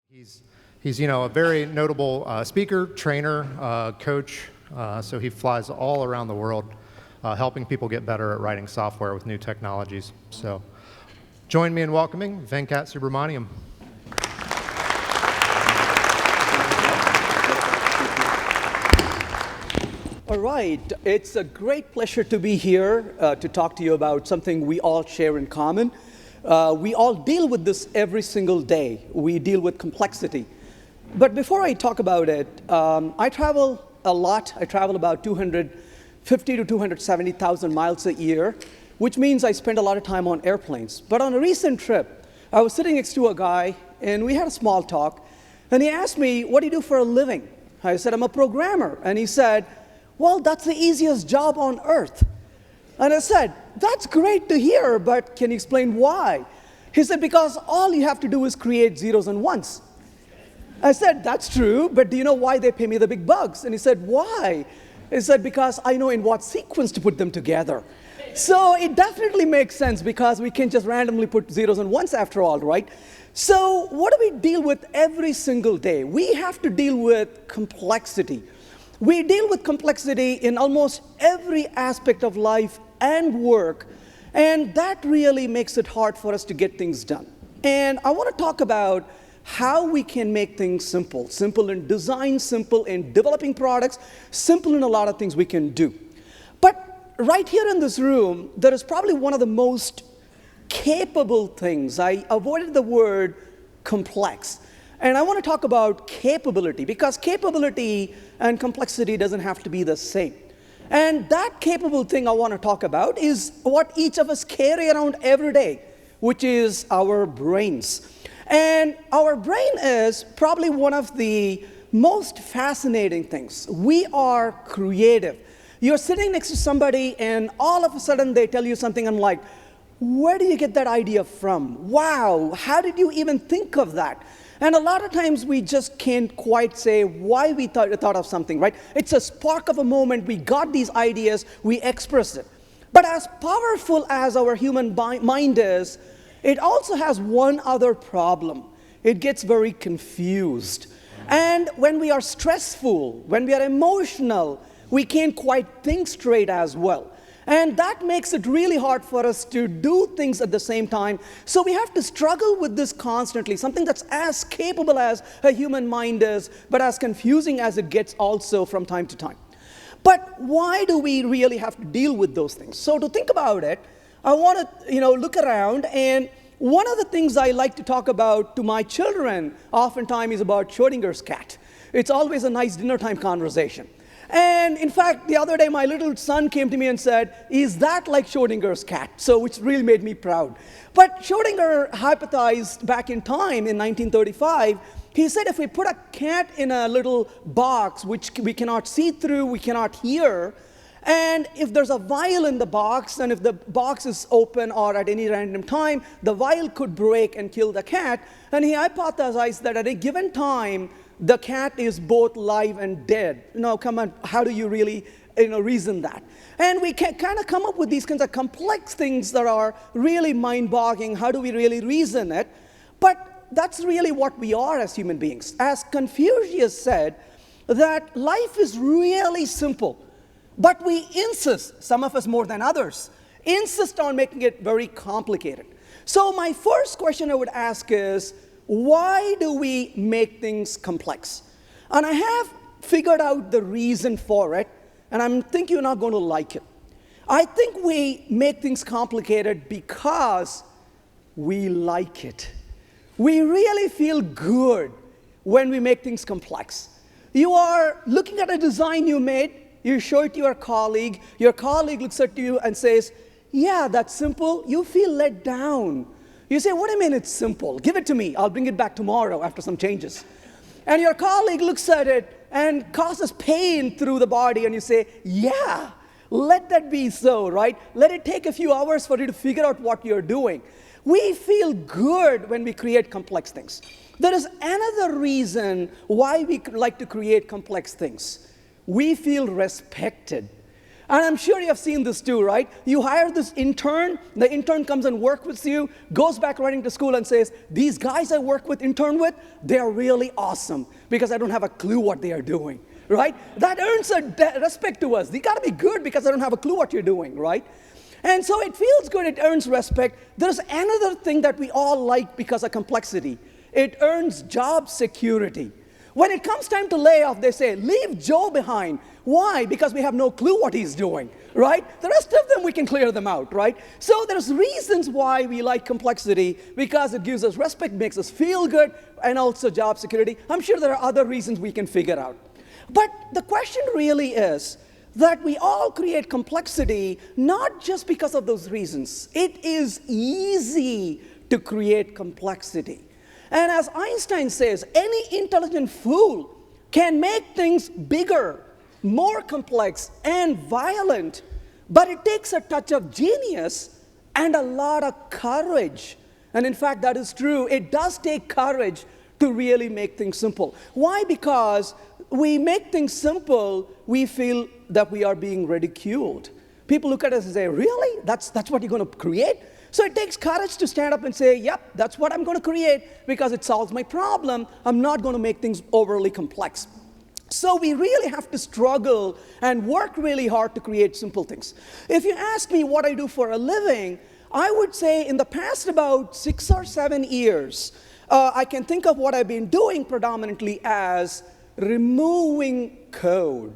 He's a very notable speaker, trainer, coach, so he flies all around the world helping people get better at writing software with new technologies. So join me in welcoming Venkat Subramaniam. All right, it's a great pleasure to be here to talk to you about something we all share in common. We all deal with this every single day. We deal with complexity. But before I talk about it, I travel a lot. I travel about 250 to 270,000 miles a year, which means I spend a lot of time on airplanes. But on a recent trip, I was sitting next to a guy, and we had a small talk. And he asked me, "What do you do for a living?" I said, "I'm a programmer." And he said, "Well, that's the easiest job on earth." And I said, "That's great to hear, but can you explain why?" He said, "Because all you have to do is create zeros and ones." I said, "That's true, but do you know why they pay me the big bucks?" And he said, "Why?" He said, "Because I know in what sequence to put them together." So it definitely makes sense because we can just randomly put zeros and ones after all, right? So what do we deal with every single day? We have to deal with complexity. We deal with complexity in almost every aspect of life and work, and that really makes it hard for us to get things done. And I want to talk about how we can make things simple. Simple in design, simple in developing products, simple in a lot of things we can do. But right here in this room, there is probably one of the most capable things. I avoided the word complex. And I want to talk about capability, because capability and complexity doesn't have to be the same. And that capable thing I want to talk about is what each of us carry around every day, which is our brains. And our brain is probably one of the most fascinating things. We are creative. You're sitting next to somebody, and all of a sudden they tell you something, and like, "Where do you get that idea from? Wow, how did you even think of that?" And a lot of times we just can't quite say why we thought of something, right? It's a spark of a moment. We got these ideas, we express it. But as powerful as our human mind is, it also has one other problem. It gets very confused. And when we are stressful, when we are emotional, we can't quite think straight as well. And that makes it really hard for us to do things at the same time. So we have to struggle with this constantly, something that's as capable as a human mind is, but as confusing as it gets also from time to time. But why do we really have to deal with those things? So to think about it, I want to look around, and one of the things I like to talk about to my children oftentimes is about Schrodinger's cat. It's always a nice dinner time conversation. And in fact, the other day, my little son came to me and said, "Is that like Schrodinger's cat?" So which really made me proud. But Schrodinger hypothesized back in time in 1935, he said if we put a cat in a little box, which we cannot see through, we cannot hear, and if there's a vial in the box, and if the box is open or at any random time, the vial could break and kill the cat. And he hypothesized that at a given time, the cat is both live and dead. Come on, how do you really reason that? And we can kind of come up with these kinds of complex things that are really mind-boggling. How do we really reason it? But that's really what we are as human beings. As Confucius said, that life is really simple, but we insist, some of us more than others, insist on making it very complicated. So my first question I would ask is, why do we make things complex? And I have figured out the reason for it, and I think you're not going to like it. I think we make things complicated because we like it. We really feel good when we make things complex. You are looking at a design you made, you show it to your colleague looks at you and says, "Yeah, that's simple." You feel let down. You say, "What do you mean it's simple? Give it to me. I'll bring it back tomorrow after some changes." And your colleague looks at it and causes pain through the body, and you say, "Yeah, let that be so," right? Let it take a few hours for you to figure out what you're doing. We feel good when we create complex things. There is another reason why we like to create complex things. We feel respected. And I'm sure you have seen this too, right? You hire this intern, the intern comes and works with you, goes back running to school and says, these guys I work with, intern with, they are really awesome because I don't have a clue what they are doing, right? That earns a respect to us. They got to be good because I don't have a clue what you're doing, right? And so it feels good, it earns respect. There's another thing that we all like because of complexity. It earns job security. When it comes time to lay off, they say, leave Joe behind. Why? Because we have no clue what he's doing, right? The rest of them, we can clear them out, right? So there's reasons why we like complexity, because it gives us respect, makes us feel good, and also job security. I'm sure there are other reasons we can figure out. But the question really is that we all create complexity not just because of those reasons. It is easy to create complexity. And as Einstein says, any intelligent fool can make things bigger, more complex, and violent, but it takes a touch of genius and a lot of courage. And in fact, that is true. It does take courage to really make things simple. Why? Because we make things simple, we feel that we are being ridiculed. People look at us and say, really? That's what you're going to create? So it takes courage to stand up and say, yep, that's what I'm going to create because it solves my problem. I'm not going to make things overly complex. So we really have to struggle and work really hard to create simple things. If you ask me what I do for a living, I would say in the past about 6 or 7 years, I can think of what I've been doing predominantly as removing code.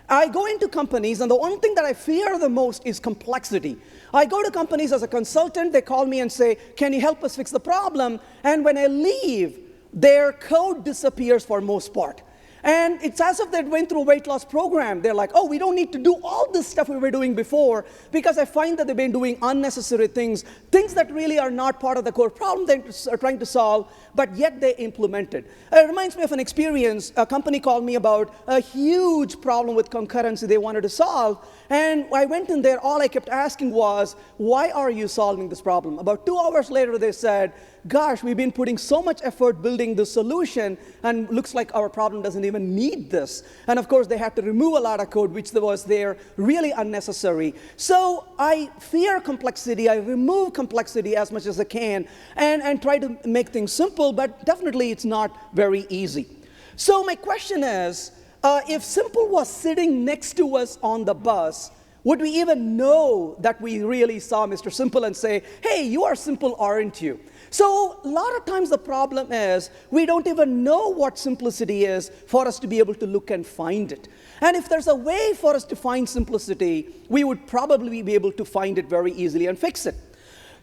I go into companies, and the one thing that I fear the most is complexity. I go to companies as a consultant, they call me and say, can you help us fix the problem? And when I leave, their code disappears for most part. And it's as if they went through a weight loss program. They're like, oh, we don't need to do all this stuff we were doing before, because I find that they've been doing unnecessary things that really are not part of the core problem they're trying to solve, but yet they implement it. It reminds me of an experience. A company called me about a huge problem with concurrency they wanted to solve. And I went in there, all I kept asking was, why are you solving this problem? About 2 hours later, they said, gosh, we've been putting so much effort building this solution, and looks like our problem doesn't even need this. And of course, they had to remove a lot of code, which was there, really unnecessary. So I fear complexity. I remove complexity as much as I can, and try to make things simple, but definitely it's not very easy. So my question is, if simple was sitting next to us on the bus, would we even know that we really saw Mr. Simple and say, hey, you are simple, aren't you? So a lot of times the problem is we don't even know what simplicity is for us to be able to look and find it. And if there's a way for us to find simplicity, we would probably be able to find it very easily and fix it.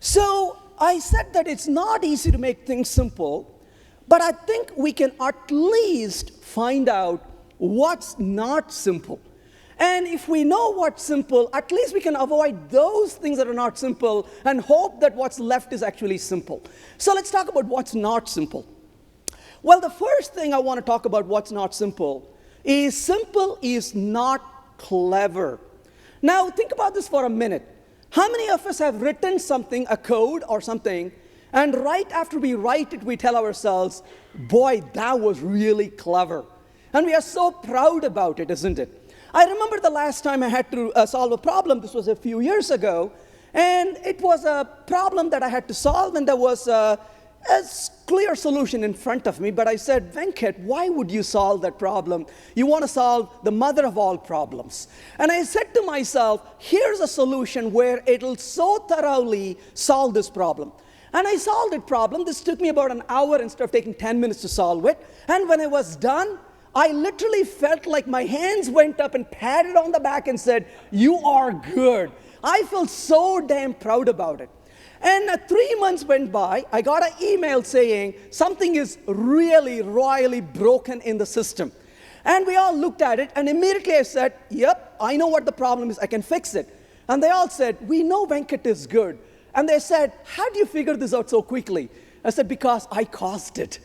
So I said that it's not easy to make things simple, but I think we can at least find out what's not simple. And if we know what's simple, at least we can avoid those things that are not simple and hope that what's left is actually simple. So let's talk about what's not simple. Well, the first thing I want to talk about what's not simple is not clever. Now, think about this for a minute. How many of us have written something, a code or something, and right after we write it, we tell ourselves, boy, that was really clever. And we are so proud about it, isn't it? I remember the last time I had to solve a problem. This was a few years ago. And it was a problem that I had to solve, and there was a clear solution in front of me. But I said, Venkat, why would you solve that problem? You want to solve the mother of all problems. And I said to myself, here's a solution where it'll so thoroughly solve this problem. And I solved that problem. This took me about an hour instead of taking 10 minutes to solve it. And when I was done, I literally felt like my hands went up and patted on the back and said, you are good. I felt so damn proud about it. And 3 months went by. I got an email saying something is really royally broken in the system. And we all looked at it, and immediately I said, yep, I know what the problem is. I can fix it. And they all said, we know Venkat is good. And they said, how do you figure this out so quickly? I said, because I caused it.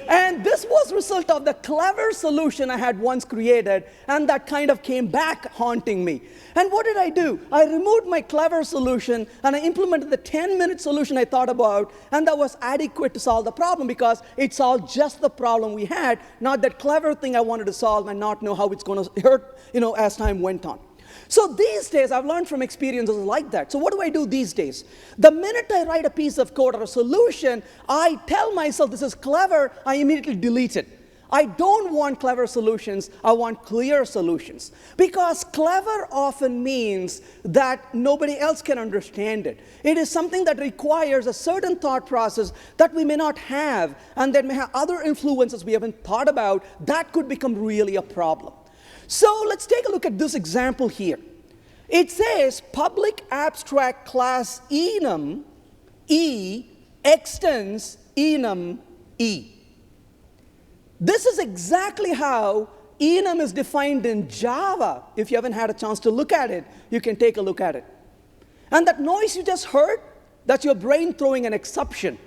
And this was a result of the clever solution I had once created, and that kind of came back haunting me. And what did I do? I removed my clever solution, and I implemented the 10-minute solution I thought about, and that was adequate to solve the problem because it solved just the problem we had, not that clever thing I wanted to solve and not know how it's going to hurt, as time went on. So these days, I've learned from experiences like that. So what do I do these days? The minute I write a piece of code or a solution, I tell myself this is clever, I immediately delete it. I don't want clever solutions, I want clear solutions. Because clever often means that nobody else can understand it. It is something that requires a certain thought process that we may not have, and that may have other influences we haven't thought about. That could become really a problem. So let's take a look at this example here. It says public abstract class enum E extends enum E. This is exactly how enum is defined in Java. If you haven't had a chance to look at it, you can take a look at it. And that noise you just heard, that's your brain throwing an exception.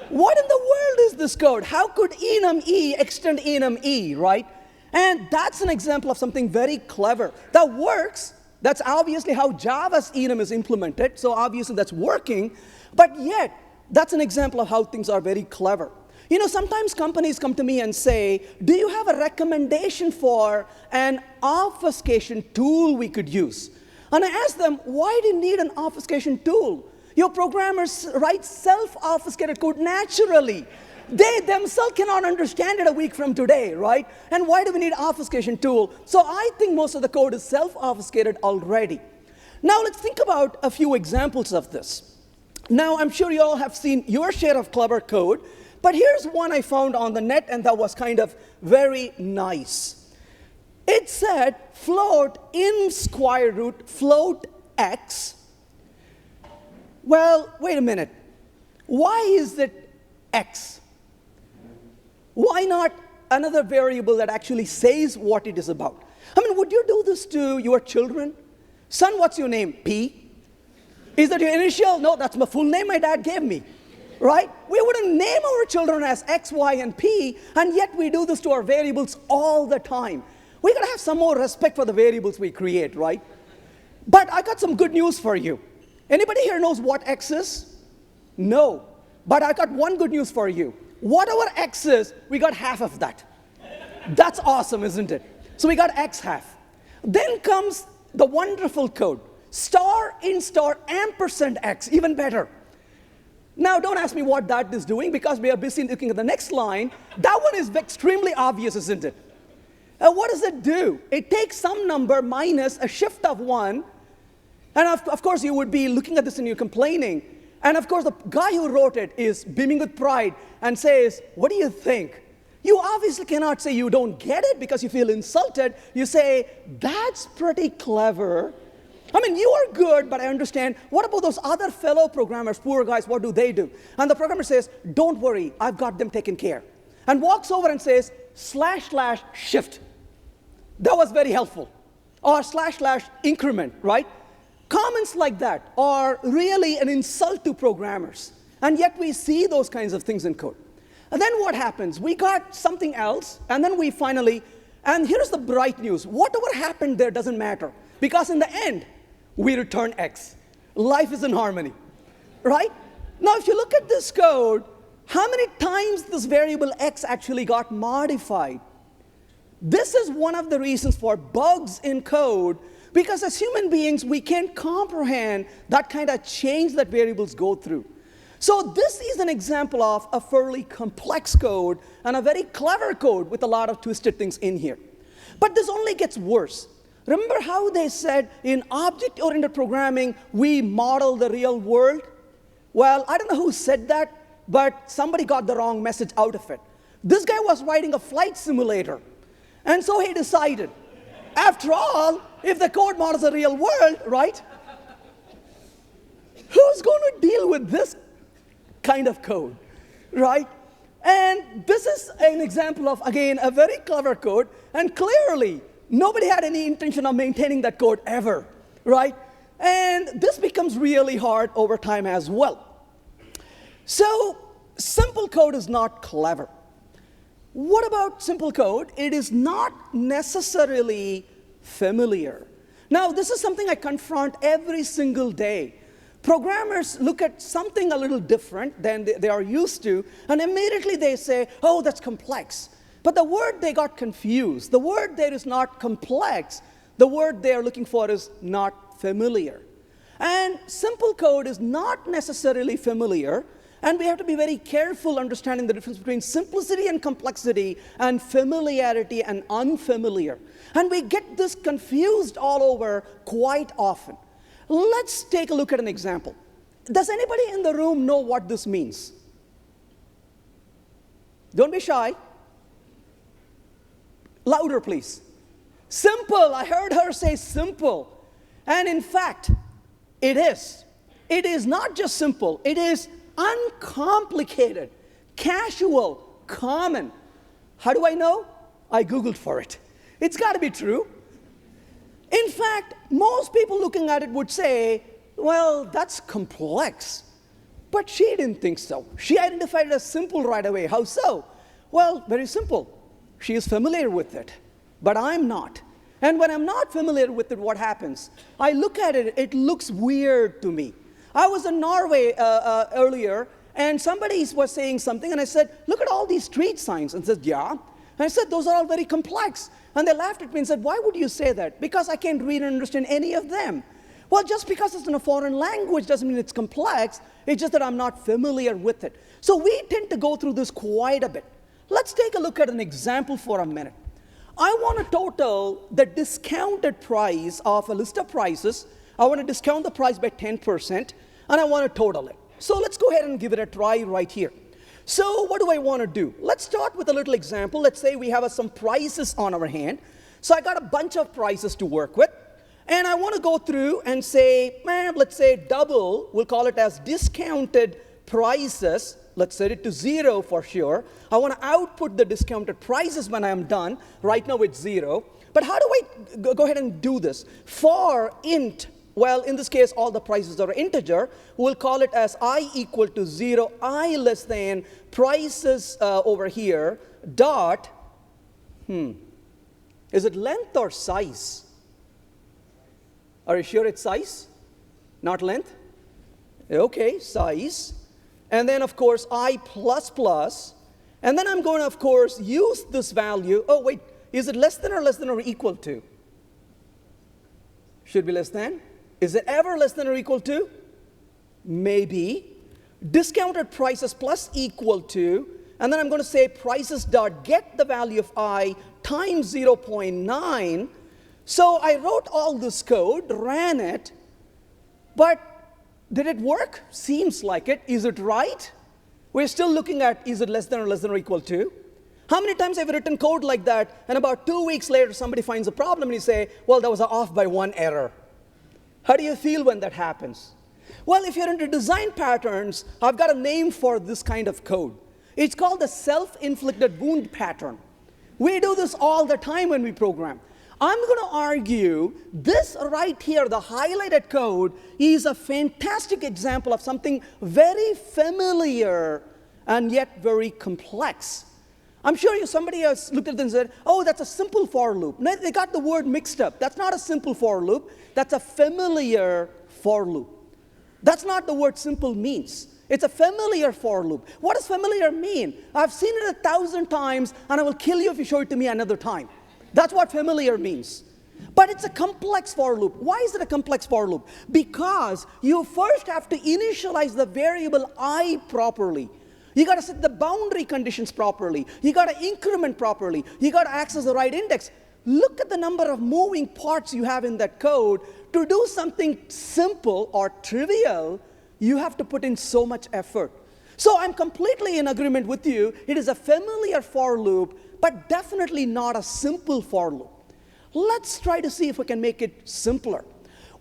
What in the world is this code? How could enum E extend enum E, right? And that's an example of something very clever. That works. That's obviously how Java's enum is implemented. So obviously that's working. But yet, that's an example of how things are very clever. You know, sometimes companies come to me and say, do you have a recommendation for an obfuscation tool we could use? And I ask them, why do you need an obfuscation tool? Your programmers write self-obfuscated code naturally. They themselves cannot understand it a week from today, right? And why do we need an obfuscation tool? So I think most of the code is self-obfuscated already. Now let's think about a few examples of this. Now I'm sure you all have seen your share of clever code, but here's one I found on the net, and that was kind of very nice. It said float in square root float x. Well, wait a minute. Why is it x? Why not another variable that actually says what it is about? I mean, would you do this to your children? Son, what's your name? P? Is that your initial? No, that's my full name my dad gave me, right? We wouldn't name our children as X, Y, and P, and yet we do this to our variables all the time. We gotta have some more respect for the variables we create, right? But I got some good news for you. Anybody here knows what X is? No. But I got one good news for you. Whatever X is, we got half of that. That's awesome, isn't it? So we got X half. Then comes the wonderful code. Star in star ampersand X, even better. Now don't ask me what that is doing because we are busy looking at the next line. That one is extremely obvious, isn't it? What does it do? It takes some number minus a shift of 1. And of course, you would be looking at this and you're complaining. And of course, the guy who wrote it is beaming with pride and says, what do you think? You obviously cannot say you don't get it because you feel insulted. You say, that's pretty clever. I mean, you are good, but I understand. What about those other fellow programmers, poor guys, what do they do? And the programmer says, don't worry, I've got them taken care. And walks over and says, / shift. That was very helpful. Or / increment, right? Comments like that are really an insult to programmers. And yet we see those kinds of things in code. And then what happens? We got something else, and then we finally, and here's the bright news. Whatever happened there doesn't matter. Because in the end, we return X. Life is in harmony, right? Now, if you look at this code, how many times this variable X actually got modified? This is one of the reasons for bugs in code, because as human beings, we can't comprehend that kind of change that variables go through. So this is an example of a fairly complex code and a very clever code with a lot of twisted things in here. But this only gets worse. Remember how they said in object-oriented programming, we model the real world? Well, I don't know who said that, but somebody got the wrong message out of it. This guy was writing a flight simulator. And so he decided, after all, if the code models the real world, right? Who's going to deal with this kind of code, right? And this is an example of, again, a very clever code. And clearly, nobody had any intention of maintaining that code ever, right? And this becomes really hard over time as well. So simple code is not clever. What about simple code? It is not necessarily familiar. Now, this is something I confront every single day. Programmers look at something a little different than they are used to, and immediately they say, oh, that's complex. But the word they got confused. The word there is not complex. The word they are looking for is not familiar. And simple code is not necessarily familiar, and we have to be very careful understanding the difference between simplicity and complexity and familiarity and unfamiliar. And we get this confused all over quite often. Let's take a look at an example. Does anybody in the room know what this means? Don't be shy. Louder, please. Simple. I heard her say simple. And in fact, it is. It is not just simple. It is uncomplicated, casual, common. How do I know? I Googled for it. It's got to be true. In fact, most people looking at it would say, well, that's complex. But she didn't think so. She identified it as simple right away. How so? Well, very simple. She is familiar with it, but I'm not. And when I'm not familiar with it, what happens? I look at it, it looks weird to me. I was in Norway earlier, and somebody was saying something, and I said, look at all these street signs. And said, yeah. And I said, those are all very complex. And they laughed at me and said, why would you say that? Because I can't read and understand any of them. Well, just because it's in a foreign language doesn't mean it's complex. It's just that I'm not familiar with it. So we tend to go through this quite a bit. Let's take a look at an example for a minute. I want to total the discounted price of a list of prices. I want to discount the price by 10%, and I want to total it. So let's go ahead and give it a try right here. So what do I want to do? Let's start with a little example. Let's say we have some prices on our hand. So I got a bunch of prices to work with. And I want to go through and say, let's say double, we'll call it as discounted prices. Let's set it to 0 for sure. I want to output the discounted prices when I'm done. Right now it's 0. But how do I go ahead and do this? For int, well, in this case, all the prices are integer. We'll call it as I equal to 0, I less than prices over here, dot, is it length or size? Are you sure it's size, not length? Okay, size. And then, of course, I plus plus. And then I'm going to, of course, use this value. Oh, wait, is it less than or equal to? Should be less than. Is it ever less than or equal to? Maybe. Discounted prices plus equal to. And then I'm going to say prices dot get the value of I times 0.9. So I wrote all this code, ran it, but did it work? Seems like it. Is it right? We're still looking at, is it less than or equal to? How many times have you written code like that, and about 2 weeks later somebody finds a problem and you say, well, that was off by 1 error. How do you feel when that happens? Well, if you're into design patterns, I've got a name for this kind of code. It's called the self-inflicted wound pattern. We do this all the time when we program. I'm going to argue this right here, the highlighted code, is a fantastic example of something very familiar and yet very complex. I'm sure somebody else looked at it and said, oh, that's a simple for loop. No, they got the word mixed up. That's not a simple for loop. That's a familiar for loop. That's not the word simple means. It's a familiar for loop. What does familiar mean? I've seen it 1,000 times, and I will kill you if you show it to me another time. That's what familiar means. But it's a complex for loop. Why is it a complex for loop? Because you first have to initialize the variable I properly. You got to set the boundary conditions properly. You got to increment properly. You got to access the right index. Look at the number of moving parts you have in that code. To do something simple or trivial, you have to put in so much effort. So I'm completely in agreement with you. It is a familiar for loop, but definitely not a simple for loop. Let's try to see if we can make it simpler.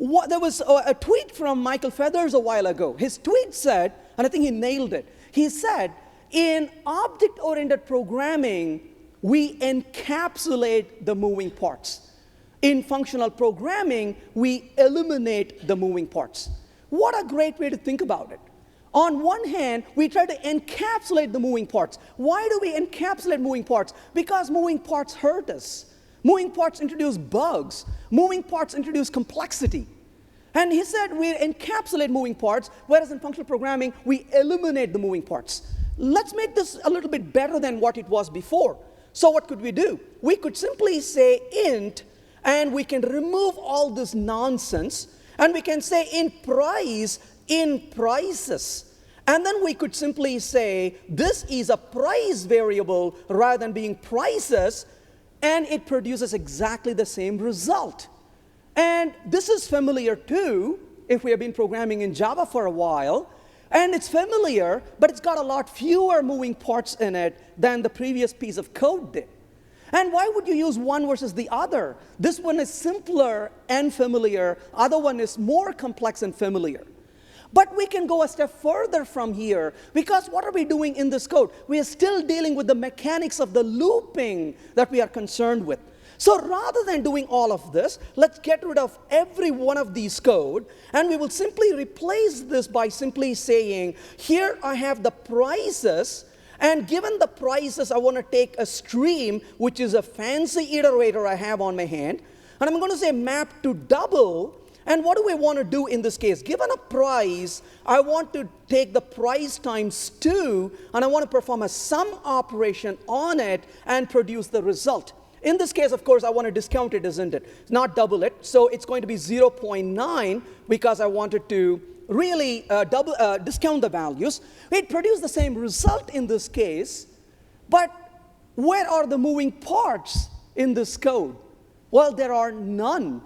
There was a tweet from Michael Feathers a while ago. His tweet said, and I think he nailed it. He said, in object-oriented programming, we encapsulate the moving parts. In functional programming, we eliminate the moving parts. What a great way to think about it. On one hand, we try to encapsulate the moving parts. Why do we encapsulate moving parts? Because moving parts hurt us. Moving parts introduce bugs. Moving parts introduce complexity. And he said we encapsulate moving parts, whereas in functional programming, we eliminate the moving parts. Let's make this a little bit better than what it was before. So what could we do? We could simply say int, and we can remove all this nonsense, and we can say in price, in prices. And then we could simply say this is a price variable rather than being prices, and it produces exactly the same result. And this is familiar too if we have been programming in Java for a while. And it's familiar, but it's got a lot fewer moving parts in it than the previous piece of code did. And why would you use one versus the other? This one is simpler and familiar. Other one is more complex and familiar. But we can go a step further from here, because what are we doing in this code? We are still dealing with the mechanics of the looping that we are concerned with. So rather than doing all of this, let's get rid of every one of these code, and we will simply replace this by simply saying, here I have the prices, and given the prices, I want to take a stream, which is a fancy iterator I have on my hand, and I'm going to say map to double. And what do we want to do in this case? Given a price, I want to take the price times 2, and I want to perform a sum operation on it and produce the result. In this case, of course, I want to discount it, isn't it? Not double it. So it's going to be 0.9 because I wanted to really discount the values. It produced the same result in this case, but where are the moving parts in this code? Well, there are none.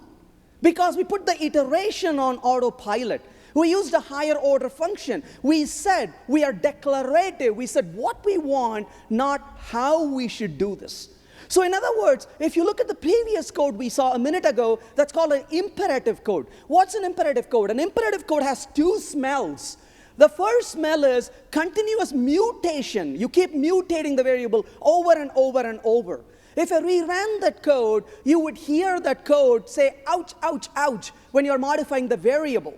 Because we put the iteration on autopilot. We used a higher order function. We said we are declarative. We said what we want, not how we should do this. So in other words, if you look at the previous code we saw a minute ago, that's called an imperative code. What's an imperative code? An imperative code has 2 smells. The first smell is continuous mutation. You keep mutating the variable over and over and over. If I reran that code, you would hear that code say, ouch, ouch, ouch, when you're modifying the variable.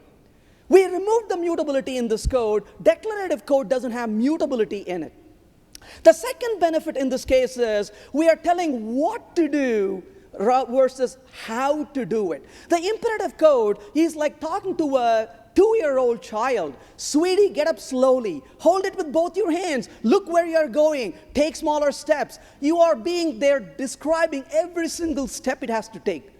We removed the mutability in this code. Declarative code doesn't have mutability in it. The second benefit in this case is we are telling what to do versus how to do it. The imperative code is like talking to a 2-year-old child. Sweetie, get up slowly. Hold it with both your hands. Look where you're going. Take smaller steps. You are being there describing every single step it has to take.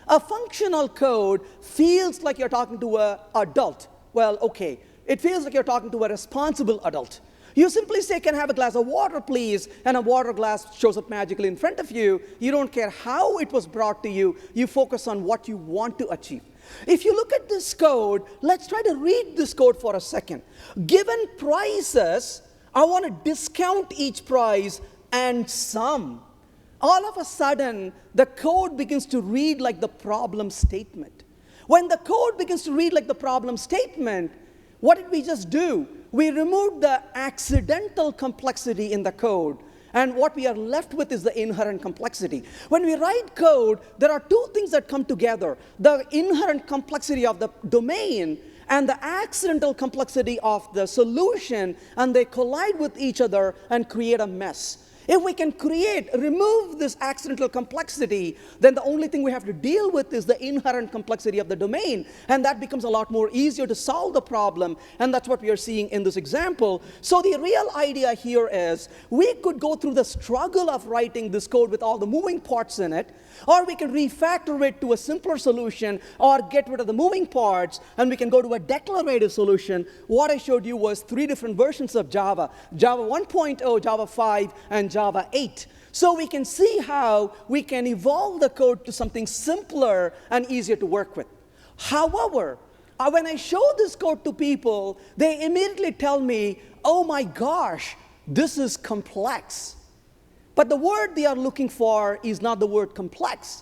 A functional code feels like you're talking to an adult. Well, okay. It feels like you're talking to a responsible adult. You simply say, can I have a glass of water, please? And a water glass shows up magically in front of you. You don't care how it was brought to you. You focus on what you want to achieve. If you look at this code, let's try to read this code for a second. Given prices, I want to discount each price and sum. All of a sudden, the code begins to read like the problem statement. When the code begins to read like the problem statement, what did we just do? We removed the accidental complexity in the code. And what we are left with is the inherent complexity. When we write code, there are 2 things that come together. The inherent complexity of the domain and the accidental complexity of the solution, and they collide with each other and create a mess. If we can remove this accidental complexity, then the only thing we have to deal with is the inherent complexity of the domain. And that becomes a lot more easier to solve the problem. And that's what we are seeing in this example. So the real idea here is we could go through the struggle of writing this code with all the moving parts in it, or we can refactor it to a simpler solution, or get rid of the moving parts, and we can go to a declarative solution. What I showed you was 3 different versions of Java: Java 1.0, Java 5, and Java 8. So we can see how we can evolve the code to something simpler and easier to work with. However, when I show this code to people, they immediately tell me, oh my gosh, this is complex. But the word they are looking for is not the word complex.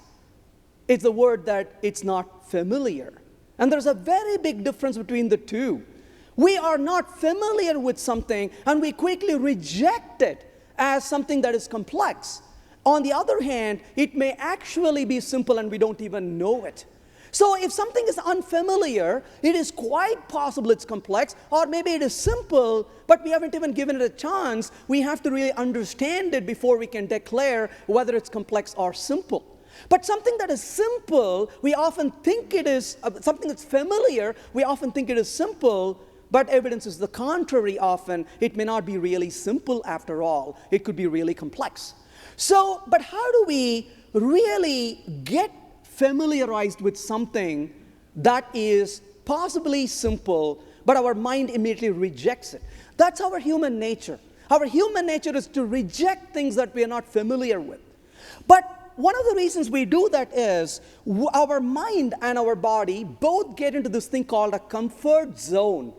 It's the word that it's not familiar. And there's a very big difference between the two. We are not familiar with something, and we quickly reject it as something that is complex. On the other hand, it may actually be simple and we don't even know it. So if something is unfamiliar, it is quite possible it's complex, or maybe it is simple, but we haven't even given it a chance. We have to really understand it before we can declare whether it's complex or simple. But something that is simple, we often think it is, something that's familiar, we often think it is simple, but evidence is the contrary often. It may not be really simple after all. It could be really complex. So, but how do we really get familiarized with something that is possibly simple, but our mind immediately rejects it. That's our human nature. Our human nature is to reject things that we are not familiar with. But one of the reasons we do that is our mind and our body both get into this thing called a comfort zone.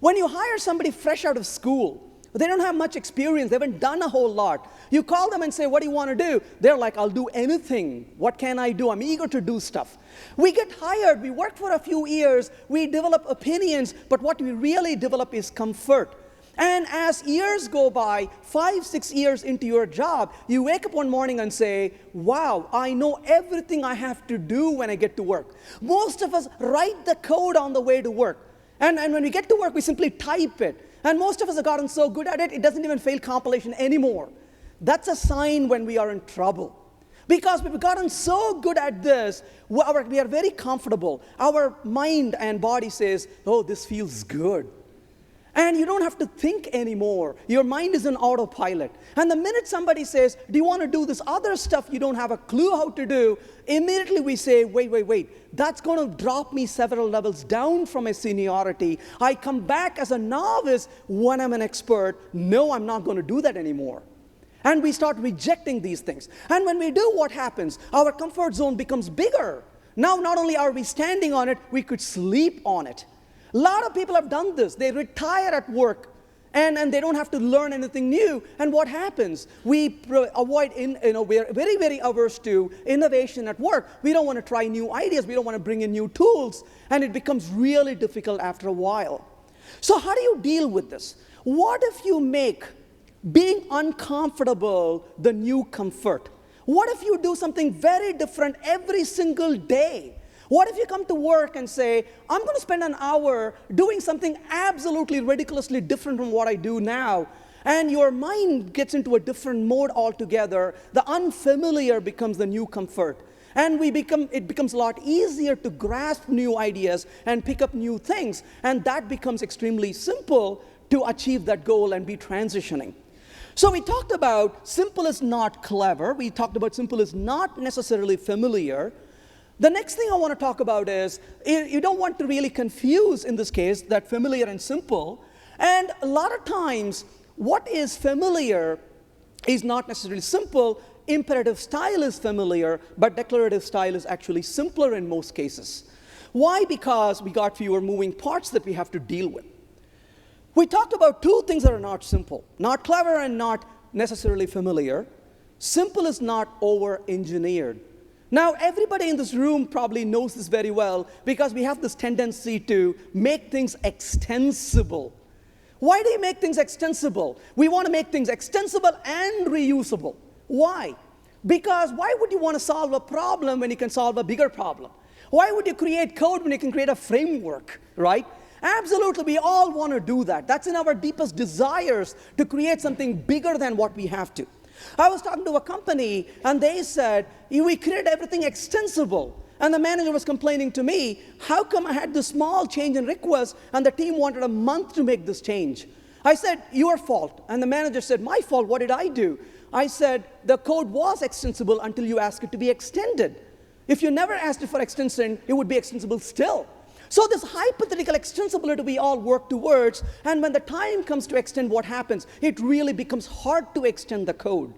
When you hire somebody fresh out of school, they don't have much experience, they haven't done a whole lot. You call them and say, what do you want to do? They're like, I'll do anything. What can I do? I'm eager to do stuff. We get hired, we work for a few years, we develop opinions, but what we really develop is comfort. And as years go by, 5, 6 years into your job, you wake up one morning and say, wow, I know everything I have to do when I get to work. Most of us write the code on the way to work. And when we get to work, we simply type it. And most of us have gotten so good at it, it doesn't even fail compilation anymore. That's a sign when we are in trouble. Because we've gotten so good at this, we are very comfortable. Our mind and body says, oh, this feels good. And you don't have to think anymore. Your mind is on autopilot. And the minute somebody says, do you want to do this other stuff you don't have a clue how to do, immediately we say, wait. That's going to drop me several levels down from my seniority. I come back as a novice when I'm an expert. No, I'm not going to do that anymore. And we start rejecting these things. And when we do, what happens? Our comfort zone becomes bigger. Now, not only are we standing on it, we could sleep on it. A lot of people have done this. They retire at work, and they don't have to learn anything new. And what happens? We avoid, we are very, very averse to innovation at work. We don't want to try new ideas. We don't want to bring in new tools. And it becomes really difficult after a while. So how do you deal with this? What if you make being uncomfortable the new comfort? What if you do something very different every single day? What if you come to work and say, I'm going to spend an hour doing something absolutely ridiculously different from what I do now, and your mind gets into a different mode altogether. The unfamiliar becomes the new comfort. And it becomes a lot easier to grasp new ideas and pick up new things. And that becomes extremely simple to achieve that goal and be transitioning. So we talked about simple is not clever. We talked about simple is not necessarily familiar. The next thing I want to talk about is, you don't want to really confuse, in this case, that familiar and simple. And a lot of times, what is familiar is not necessarily simple. Imperative style is familiar, but declarative style is actually simpler in most cases. Why? Because we got fewer moving parts that we have to deal with. We talked about two things that are not simple. Not clever and not necessarily familiar. Simple is not over-engineered. Now, everybody in this room probably knows this very well because we have this tendency to make things extensible. Why do you make things extensible? We want to make things extensible and reusable. Why? Because why would you want to solve a problem when you can solve a bigger problem? Why would you create code when you can create a framework, right? Absolutely, we all want to do that. That's in our deepest desires, to create something bigger than what we have to. I was talking to a company, and they said, we created everything extensible. And the manager was complaining to me, how come I had this small change in request, and the team wanted a month to make this change? I said, your fault. And the manager said, my fault, what did I do? I said, the code was extensible until you asked it to be extended. If you never asked it for extension, it would be extensible still. So this hypothetical extensibility we all work towards, and when the time comes to extend, what happens? It really becomes hard to extend the code.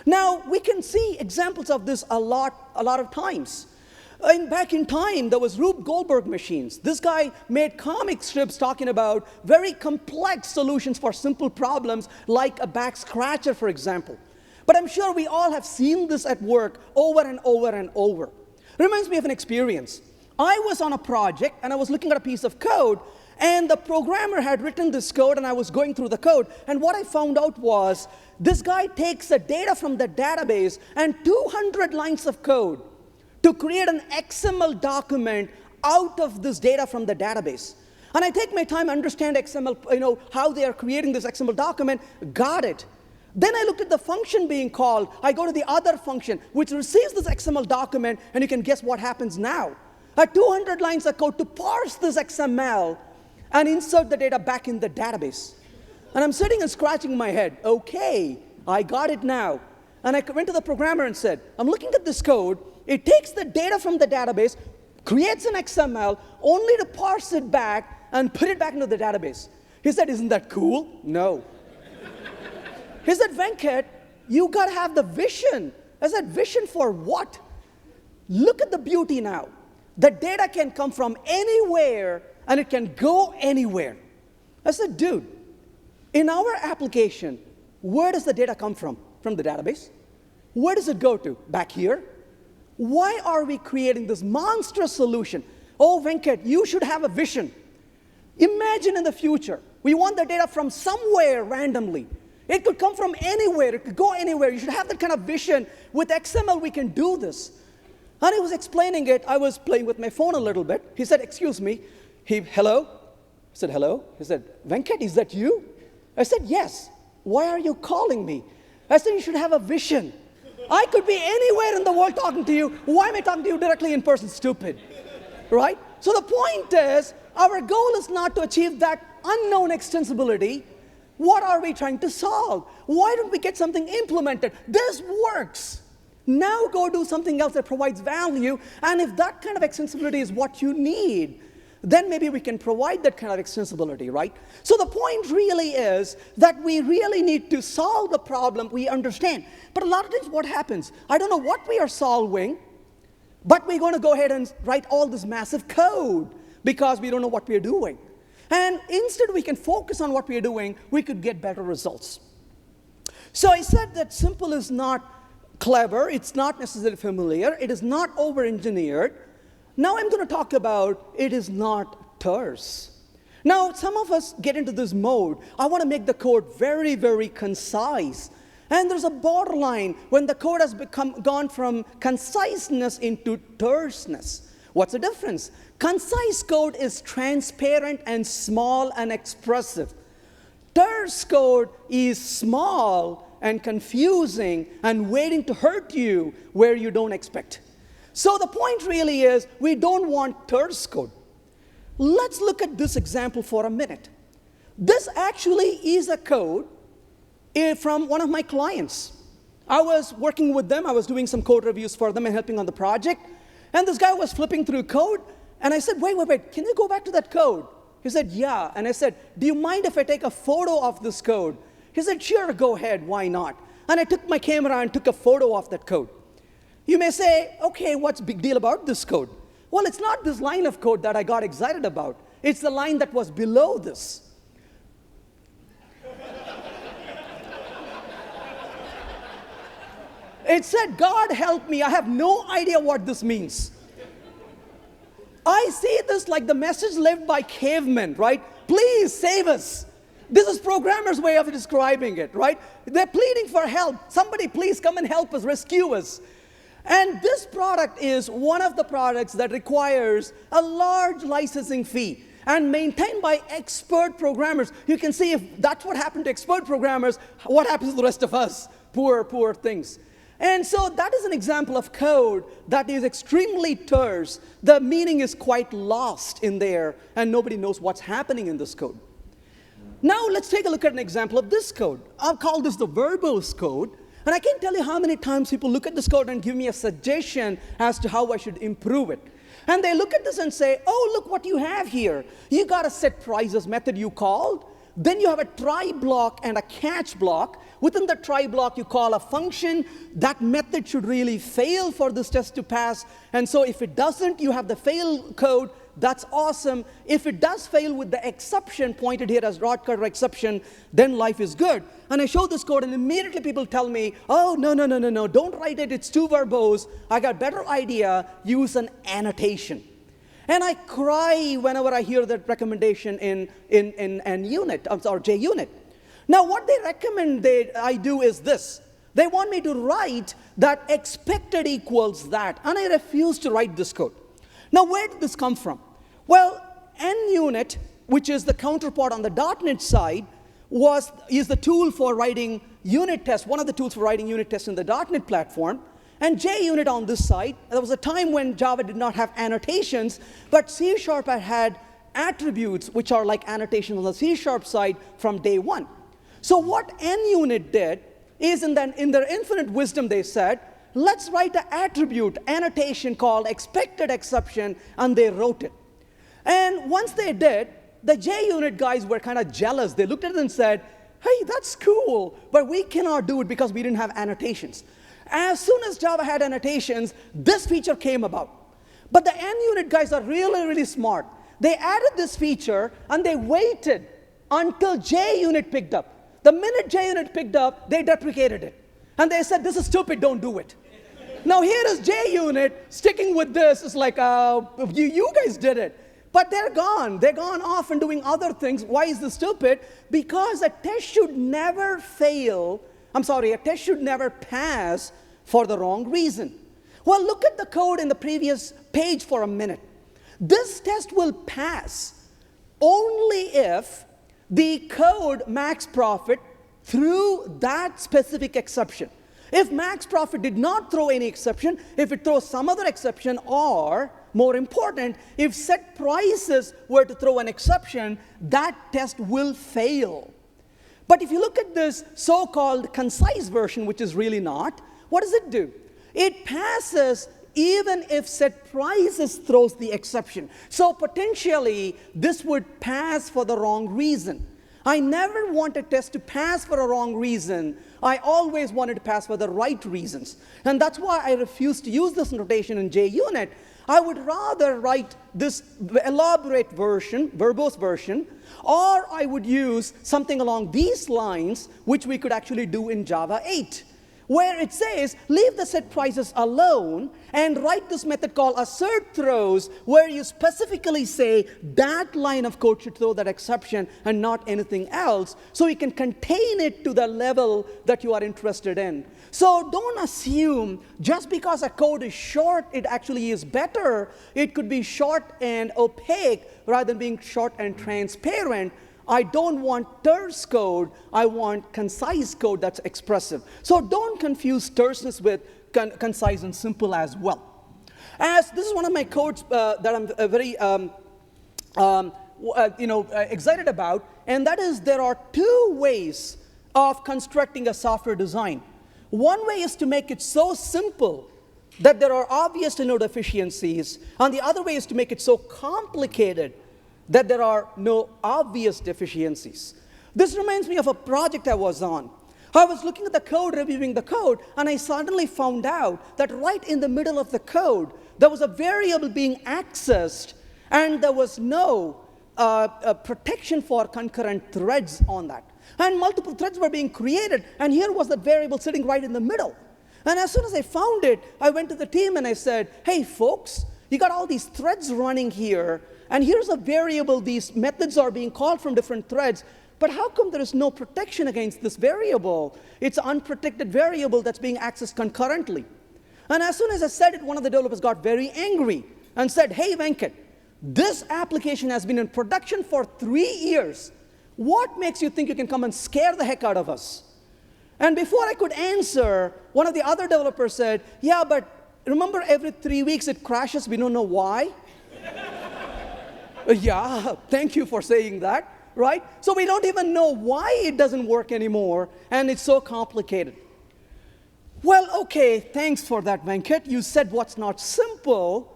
Now, we can see examples of this a lot of times. Back in time, there was Rube Goldberg machines. This guy made comic strips talking about very complex solutions for simple problems, like a back scratcher, for example. But I'm sure we all have seen this at work over and over and over. Reminds me of an experience. I was on a project, and I was looking at a piece of code, and the programmer had written this code, and I was going through the code. And what I found out was, this guy takes the data from the database and 200 lines of code to create an XML document out of this data from the database. And I take my time to understand XML, how they are creating this XML document. Got it. Then I looked at the function being called. I go to the other function, which receives this XML document, and you can guess what happens now. 200 lines of code to parse this XML and insert the data back in the database. And I'm sitting and scratching my head. Okay, I got it now. And I went to the programmer and said, I'm looking at this code. It takes the data from the database, creates an XML, only to parse it back and put it back into the database. He said, isn't that cool? No. He said, Venkat, you got to have the vision. I said, vision for what? Look at the beauty now. The data can come from anywhere, and it can go anywhere. I said, dude, in our application, where does the data come from? From the database. Where does it go to? Back here. Why are we creating this monstrous solution? Oh, Venkat, you should have a vision. Imagine in the future, we want the data from somewhere randomly. It could come from anywhere. It could go anywhere. You should have that kind of vision. With XML, we can do this. And he was explaining it. I was playing with my phone a little bit. He said, excuse me. Hello? I said, hello? He said, Venkat, is that you? I said, yes. Why are you calling me? I said, you should have a vision. I could be anywhere in the world talking to you. Why am I talking to you directly in person? Stupid. Right? So the point is, our goal is not to achieve that unknown extensibility. What are we trying to solve? Why don't we get something implemented? This works. Now go do something else that provides value. And if that kind of extensibility is what you need, then maybe we can provide that kind of extensibility, right? So the point really is that we really need to solve the problem we understand. But a lot of times what happens, I don't know what we are solving, but we're going to go ahead and write all this massive code because we don't know what we're doing. And instead we can focus on what we're doing, we could get better results. So I said that simple is not clever, it's not necessarily familiar, it is not over-engineered. Now I'm going to talk about it is not terse. Now some of us get into this mode, I want to make the code very, very concise. And there's a borderline when the code has gone from conciseness into terseness. What's the difference? Concise code is transparent and small and expressive. Terse code is small and confusing and waiting to hurt you where you don't expect. So the point really is we don't want terse code. Let's look at this example for a minute. This actually is a code from one of my clients. I was working with them. I was doing some code reviews for them and helping on the project. And this guy was flipping through code. And I said, wait, can you go back to that code? He said, yeah. And I said, do you mind if I take a photo of this code? He said, sure, go ahead, why not? And I took my camera and took a photo of that code. You may say, okay, what's the big deal about this code? Well, it's not this line of code that I got excited about. It's the line that was below this. It said, God help me, I have no idea what this means. I see this like the message left by cavemen, right? Please save us. This is programmers' way of describing it, right? They're pleading for help. Somebody please come and help us, rescue us. And this product is one of the products that requires a large licensing fee and maintained by expert programmers. You can see if that's what happened to expert programmers, what happens to the rest of us, poor things. And so that is an example of code that is extremely terse. The meaning is quite lost in there, and nobody knows what's happening in this code. Now let's take a look at an example of this code. I'll call this the verbose code. And I can't tell you how many times people look at this code and give me a suggestion as to how I should improve it. And they look at this and say, oh, look what you have here. You got a set prices method you called. Then you have a try block and a catch block. Within the try block, you call a function. That method should really fail for this test to pass. And so if it doesn't, you have the fail code. That's awesome. If it does fail with the exception pointed here as rod cutter exception, then life is good. And I show this code, and immediately people tell me, oh, no, don't write it. It's too verbose. I got a better idea. Use an annotation. And I cry whenever I hear that recommendation in JUnit. Now, what they recommend I do is this. They want me to write that expected equals that, and I refuse to write this code. Now, where did this come from? Well, NUnit, which is the counterpart on the .NET side, is the tool for writing unit tests, one of the tools for writing unit tests in the .NET platform. And JUnit on this side, there was a time when Java did not have annotations, but C# had attributes which are like annotations on the C# side from day one. So what NUnit did is in their infinite wisdom, they said, let's write an attribute annotation called expected exception, and they wrote it. And once they did, the JUnit guys were kind of jealous. They looked at it and said, hey, that's cool, but we cannot do it because we didn't have annotations. As soon as Java had annotations, this feature came about. But the NUnit guys are really, really smart. They added this feature, and they waited until JUnit picked up. The minute JUnit picked up, they deprecated it. And they said, this is stupid, don't do it. Now here is JUnit sticking with this. It's like, you guys did it. But they're gone. They're gone off and doing other things. Why is this stupid? Because a test should never fail. A test should never pass for the wrong reason. Well, look at the code in the previous page for a minute. This test will pass only if the code max profit threw that specific exception. If max profit did not throw any exception, if it throws some other exception, or more important, if set prices were to throw an exception, that test will fail. But if you look at this so-called concise version, which is really not, what does it do? It passes even if set prices throws the exception. So potentially, this would pass for the wrong reason. I never want a test to pass for a wrong reason. I always want it to pass for the right reasons. And that's why I refuse to use this notation in JUnit. I would rather write this elaborate version, verbose version, or I would use something along these lines, which we could actually do in Java 8, where it says, leave the set prices alone and write this method called assert throws, where you specifically say that line of code should throw that exception and not anything else, so you can contain it to the level that you are interested in. So don't assume just because a code is short, it actually is better. It could be short and opaque rather than being short and transparent. I don't want terse code. I want concise code that's expressive. So don't confuse terseness with concise and simple as well. As this is one of my codes that I'm very excited about, and that is there are two ways of constructing a software design. One way is to make it so simple that there are obvious no deficiencies, and the other way is to make it so complicated that there are no obvious deficiencies. This reminds me of a project I was on. I was looking at the code, reviewing the code, and I suddenly found out that right in the middle of the code, there was a variable being accessed, and there was no protection for concurrent threads on that. And multiple threads were being created, and here was the variable sitting right in the middle. And as soon as I found it, I went to the team and I said, hey, folks, you got all these threads running here, and here's a variable. These methods are being called from different threads, but how come there is no protection against this variable? It's an unprotected variable that's being accessed concurrently. And as soon as I said it, one of the developers got very angry and said, hey, Venkat, this application has been in production for 3 years. What makes you think you can come and scare the heck out of us? And before I could answer, one of the other developers said, yeah, but remember every 3 weeks it crashes, we don't know why? Yeah, thank you for saying that, right? So we don't even know why it doesn't work anymore, and it's so complicated. Well, okay, thanks for that, Venkat. You said what's not simple.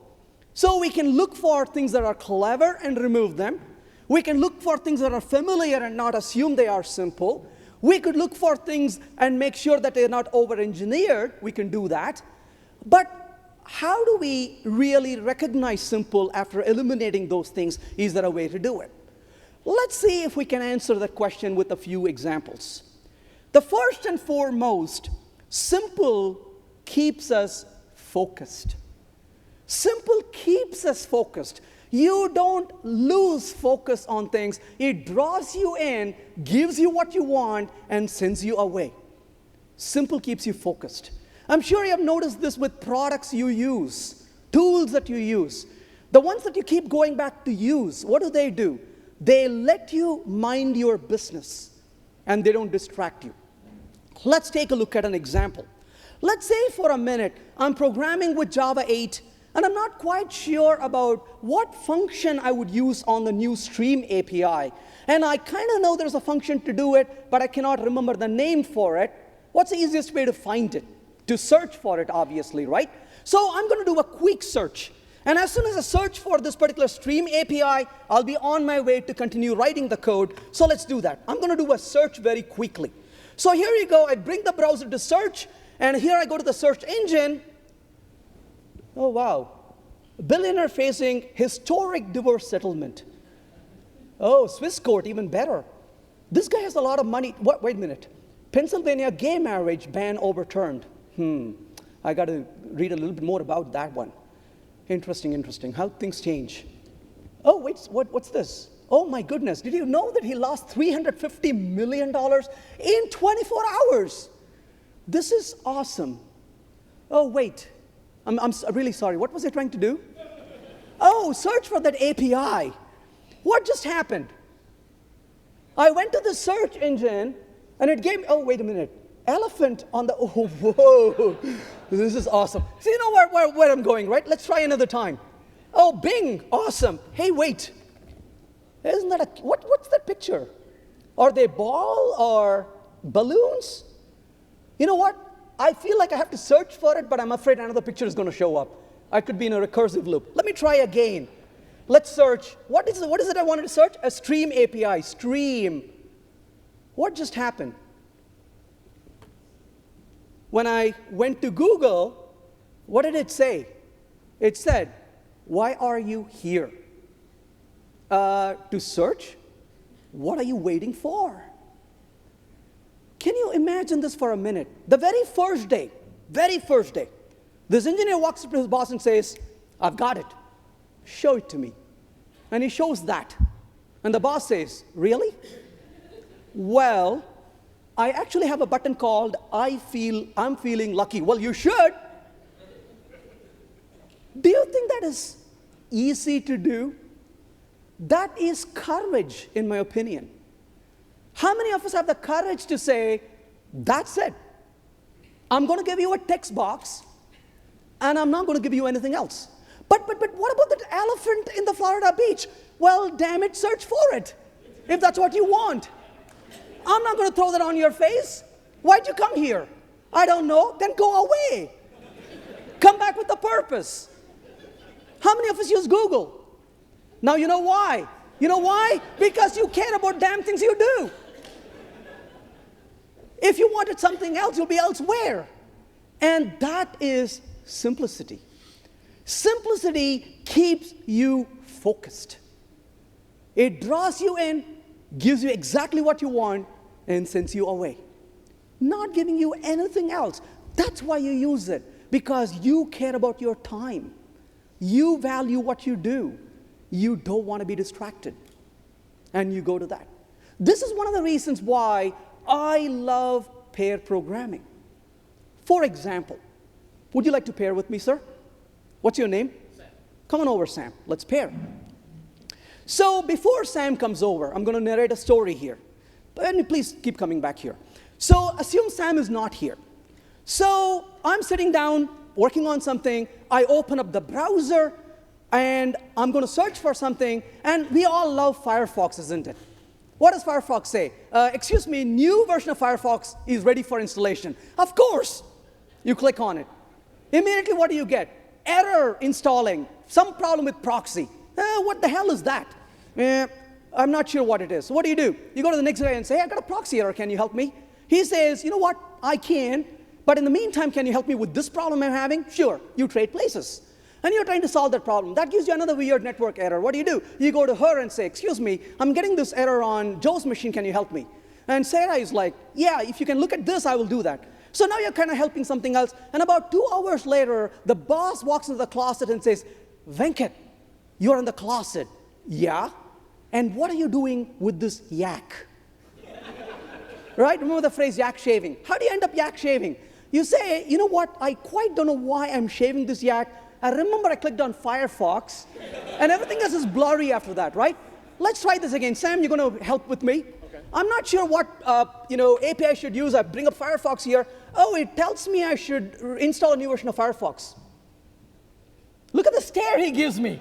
So we can look for things that are clever and remove them. We can look for things that are familiar and not assume they are simple. We could look for things and make sure that they're not over-engineered. We can do that. But how do we really recognize simple after eliminating those things? Is there a way to do it? Let's see if we can answer that question with a few examples. The first and foremost, simple keeps us focused. Simple keeps us focused. You don't lose focus on things. It draws you in, gives you what you want, and sends you away. Simple keeps you focused. I'm sure you have noticed this with products you use, tools that you use. The ones that you keep going back to use, what do? They let you mind your business, and they don't distract you. Let's take a look at an example. Let's say for a minute, I'm programming with Java 8, and I'm not quite sure about what function I would use on the new stream API. And I kind of know there's a function to do it, but I cannot remember the name for it. What's the easiest way to find it? to search for it, obviously, right? So I'm going to do a quick search. And as soon as I search for this particular stream API, I'll be on my way to continue writing the code. So let's do that. I'm going to do a search very quickly. So here you go. I bring the browser to search, and here I go to the search engine. Oh, wow. Billionaire facing historic divorce settlement. Oh, Swiss court, even better. This guy has a lot of money. What? Wait a minute. Pennsylvania gay marriage ban overturned. I got to read a little bit more about that one. Interesting, interesting. How things change. Oh, wait, what's this? Oh, my goodness. Did you know that he lost $350 million in 24 hours? This is awesome. Oh, wait. I'm really sorry. What was I trying to do? Oh, search for that API. What just happened? I went to the search engine, and it gave me, oh, wait a minute. Elephant on the, oh, whoa. This is awesome. So you know where I'm going, right? Let's try another time. Oh, Bing, awesome. Hey, wait. Isn't that what's that picture? Are they ball or balloons? You know what? I feel like I have to search for it, but I'm afraid another picture is going to show up. I could be in a recursive loop. Let me try again. Let's search. What is it I wanted to search? A stream API, stream. What just happened? When I went to Google, what did it say? It said, why are you here? To search? What are you waiting for? Can you imagine this for a minute? The very first day, this engineer walks up to his boss and says, I've got it. Show it to me. And he shows that. And the boss says, really? Well, I actually have a button called I'm feeling lucky. Well, you should. Do you think that is easy to do? That is courage, in my opinion. How many of us have the courage to say, that's it. I'm going to give you a text box, and I'm not going to give you anything else. But what about that elephant in the Florida beach? Well, damn it, search for it, if that's what you want. I'm not going to throw that on your face. Why'd you come here? I don't know. Then go away. Come back with a purpose. How many of us use Google? Now you know why. You know why? Because you care about damn things you do. If you wanted something else, you'll be elsewhere. And that is simplicity. Simplicity keeps you focused. It draws you in, gives you exactly what you want, and sends you away. Not giving you anything else. That's why you use it, because you care about your time. You value what you do. You don't want to be distracted. And you go to that. This is one of the reasons why I love pair programming. For example, would you like to pair with me, sir? What's your name? Sam. Come on over, Sam. Let's pair. So before Sam comes over, I'm going to narrate a story here. And please keep coming back here. So assume Sam is not here. So I'm sitting down, working on something. I open up the browser, and I'm going to search for something. And we all love Firefox, isn't it? What does Firefox say? Excuse me, new version of Firefox is ready for installation. Of course. You click on it. Immediately, what do you get? Error installing. Some problem with proxy. What the hell is that? I'm not sure what it is. So what do? You go to the next guy and say, hey, I got a proxy error. Can you help me? He says, you know what? I can. But in the meantime, can you help me with this problem I'm having? Sure. You trade places. And you're trying to solve that problem. That gives you another weird network error. What do? You go to her and say, excuse me, I'm getting this error on Joe's machine. Can you help me? And Sarah is like, yeah, if you can look at this, I will do that. So now you're kind of helping something else. And about 2 hours later, the boss walks into the closet and says, Venkat, you're in the closet. Yeah? And what are you doing with this yak? Right? Remember the phrase yak shaving. How do you end up yak shaving? You say, you know what? I quite don't know why I'm shaving this yak. I remember I clicked on Firefox, and everything else is blurry after that, right? Let's try this again. Sam, you're going to help with me? Okay. I'm not sure what API I should use. I bring up Firefox here. Oh, it tells me I should install a new version of Firefox. Look at the stare he gives me.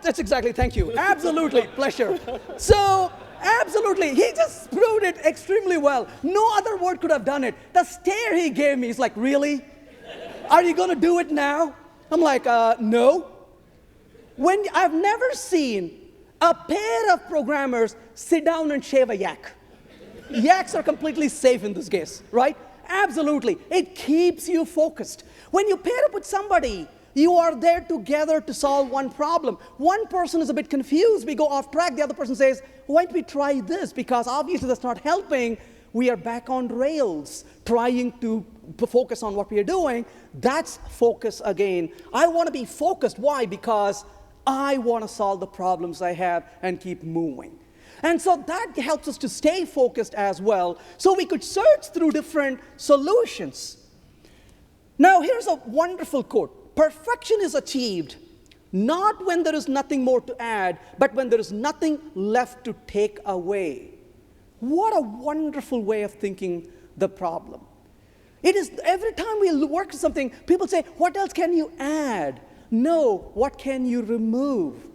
That's exactly, thank you. Absolutely, pleasure. So Absolutely. He just proved it extremely well. No other word could have done it. The stare he gave me is like, really? Are you going to do it now? I'm like, no. I've never seen a pair of programmers sit down and shave a yak. Yaks are completely safe in this case, right? Absolutely. It keeps you focused. When you pair up with somebody, you are there together to solve one problem. One person is a bit confused. We go off track. The other person says, why don't we try this? Because obviously that's not helping. We are back on rails, trying to focus on what we are doing. That's focus again. I want to be focused. Why? Because I want to solve the problems I have and keep moving. And so that helps us to stay focused as well, so we could search through different solutions. Now, here's a wonderful quote. Perfection is achieved not when there is nothing more to add, but when there is nothing left to take away. What a wonderful way of thinking the problem. It is every time we work on something, people say, what else can you add? No, what can you remove?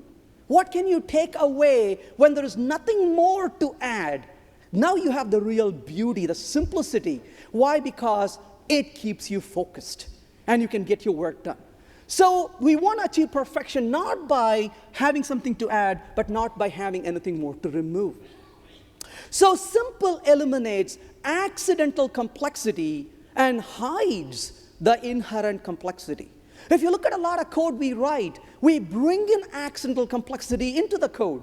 What can you take away when there is nothing more to add? Now you have the real beauty, the simplicity. Why? Because it keeps you focused and you can get your work done. So we want to achieve perfection not by having something to add, but not by having anything more to remove. So simple eliminates accidental complexity and hides the inherent complexity. If you look at a lot of code we write, we bring in accidental complexity into the code.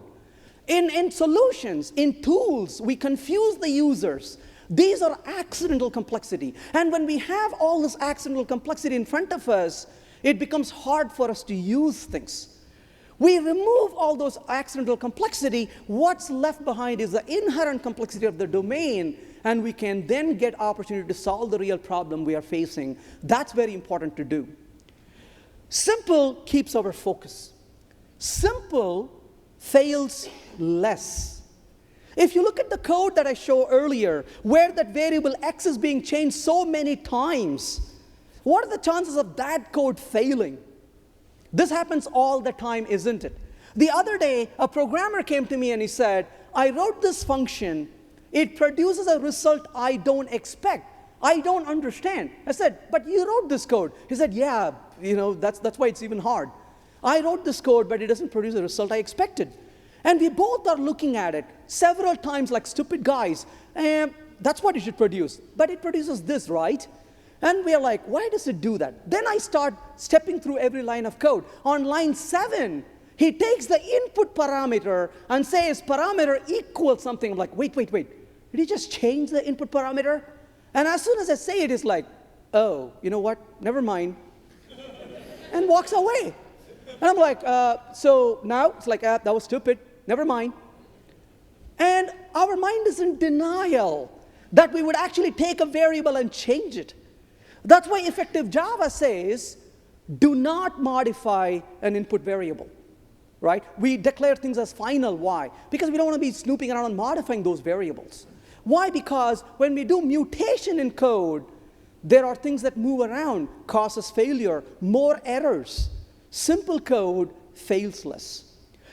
In solutions, in tools, we confuse the users. These are accidental complexity. And when we have all this accidental complexity in front of us, it becomes hard for us to use things. We remove all those accidental complexity. What's left behind is the inherent complexity of the domain, and we can then get opportunity to solve the real problem we are facing. That's very important to do. Simple keeps our focus. Simple fails less. If you look at the code that I showed earlier, where that variable x is being changed so many times, what are the chances of that code failing? This happens all the time, isn't it? The other day, a programmer came to me and he said, I wrote this function. It produces a result I don't expect. I don't understand. I said, but you wrote this code. He said, yeah, that's why it's even hard. I wrote this code, but it doesn't produce the result I expected. And we both are looking at it several times like stupid guys. That's what it should produce. But it produces this, right? And we are like, why does it do that? Then I start stepping through every line of code. On line 7, he takes the input parameter and says parameter equals something. I'm like, wait. Did he just change the input parameter? And as soon as I say it, it's like, oh, you know what? Never mind. And walks away. And I'm like, so now it's like, that was stupid. Never mind. And our mind is in denial that we would actually take a variable and change it. That's why effective Java says, do not modify an input variable, right? We declare things as final. Why? Because we don't want to be snooping around and modifying those variables. Why? Because when we do mutation in code, there are things that move around, causes failure, more errors. Simple code fails less.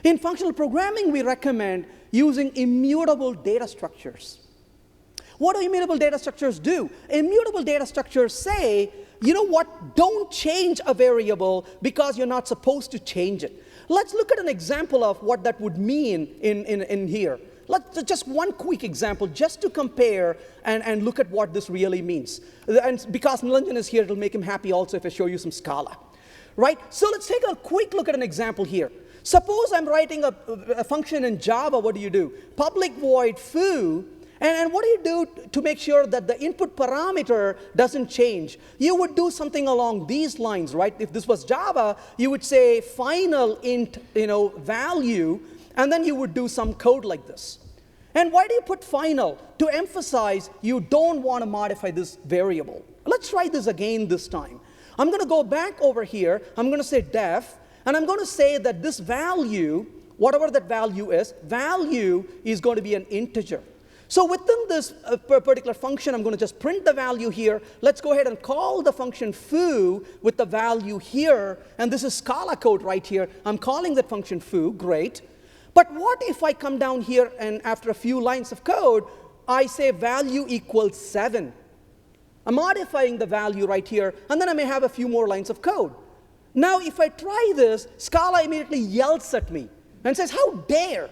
In functional programming, we recommend using immutable data structures. What do immutable data structures do? Immutable data structures say, you know what, don't change a variable because you're not supposed to change it. Let's look at an example of what that would mean in here. Just one quick example, just to compare and look at what this really means. And because Nilanjan is here, it'll make him happy also if I show you some Scala. Right? So let's take a quick look at an example here. Suppose I'm writing a function in Java. What do? Public void foo. And what do you do to make sure that the input parameter doesn't change? You would do something along these lines, right? If this was Java, you would say final int, value, and then you would do some code like this. And why do you put final? To emphasize you don't want to modify this variable. Let's try this again this time. I'm going to go back over here. I'm going to say def, and I'm going to say that this value, whatever that value is going to be an integer. So within this particular function, I'm going to just print the value here. Let's go ahead and call the function foo with the value here. And this is Scala code right here. I'm calling that function foo. Great. But what if I come down here and after a few lines of code, I say value equals 7. I'm modifying the value right here, and then I may have a few more lines of code. Now, if I try this, Scala immediately yells at me and says, how dare?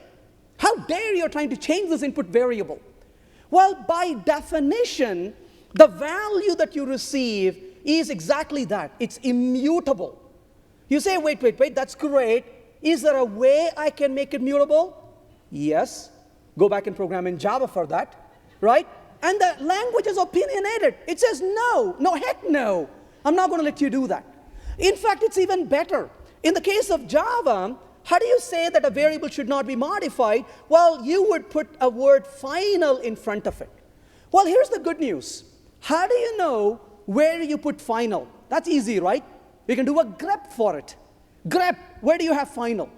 How dare you're trying to change this input variable? Well, by definition, the value that you receive is exactly that. It's immutable. You say, wait, that's great. Is there a way I can make it mutable? Yes. Go back and program in Java for that, right? And the language is opinionated. It says, no, heck no. I'm not going to let you do that. In fact, it's even better. In the case of Java, how do you say that a variable should not be modified? Well, you would put a word final in front of it. Well, here's the good news. How do you know where you put final? That's easy, right? You can do a grep for it. Grep, where do you have final?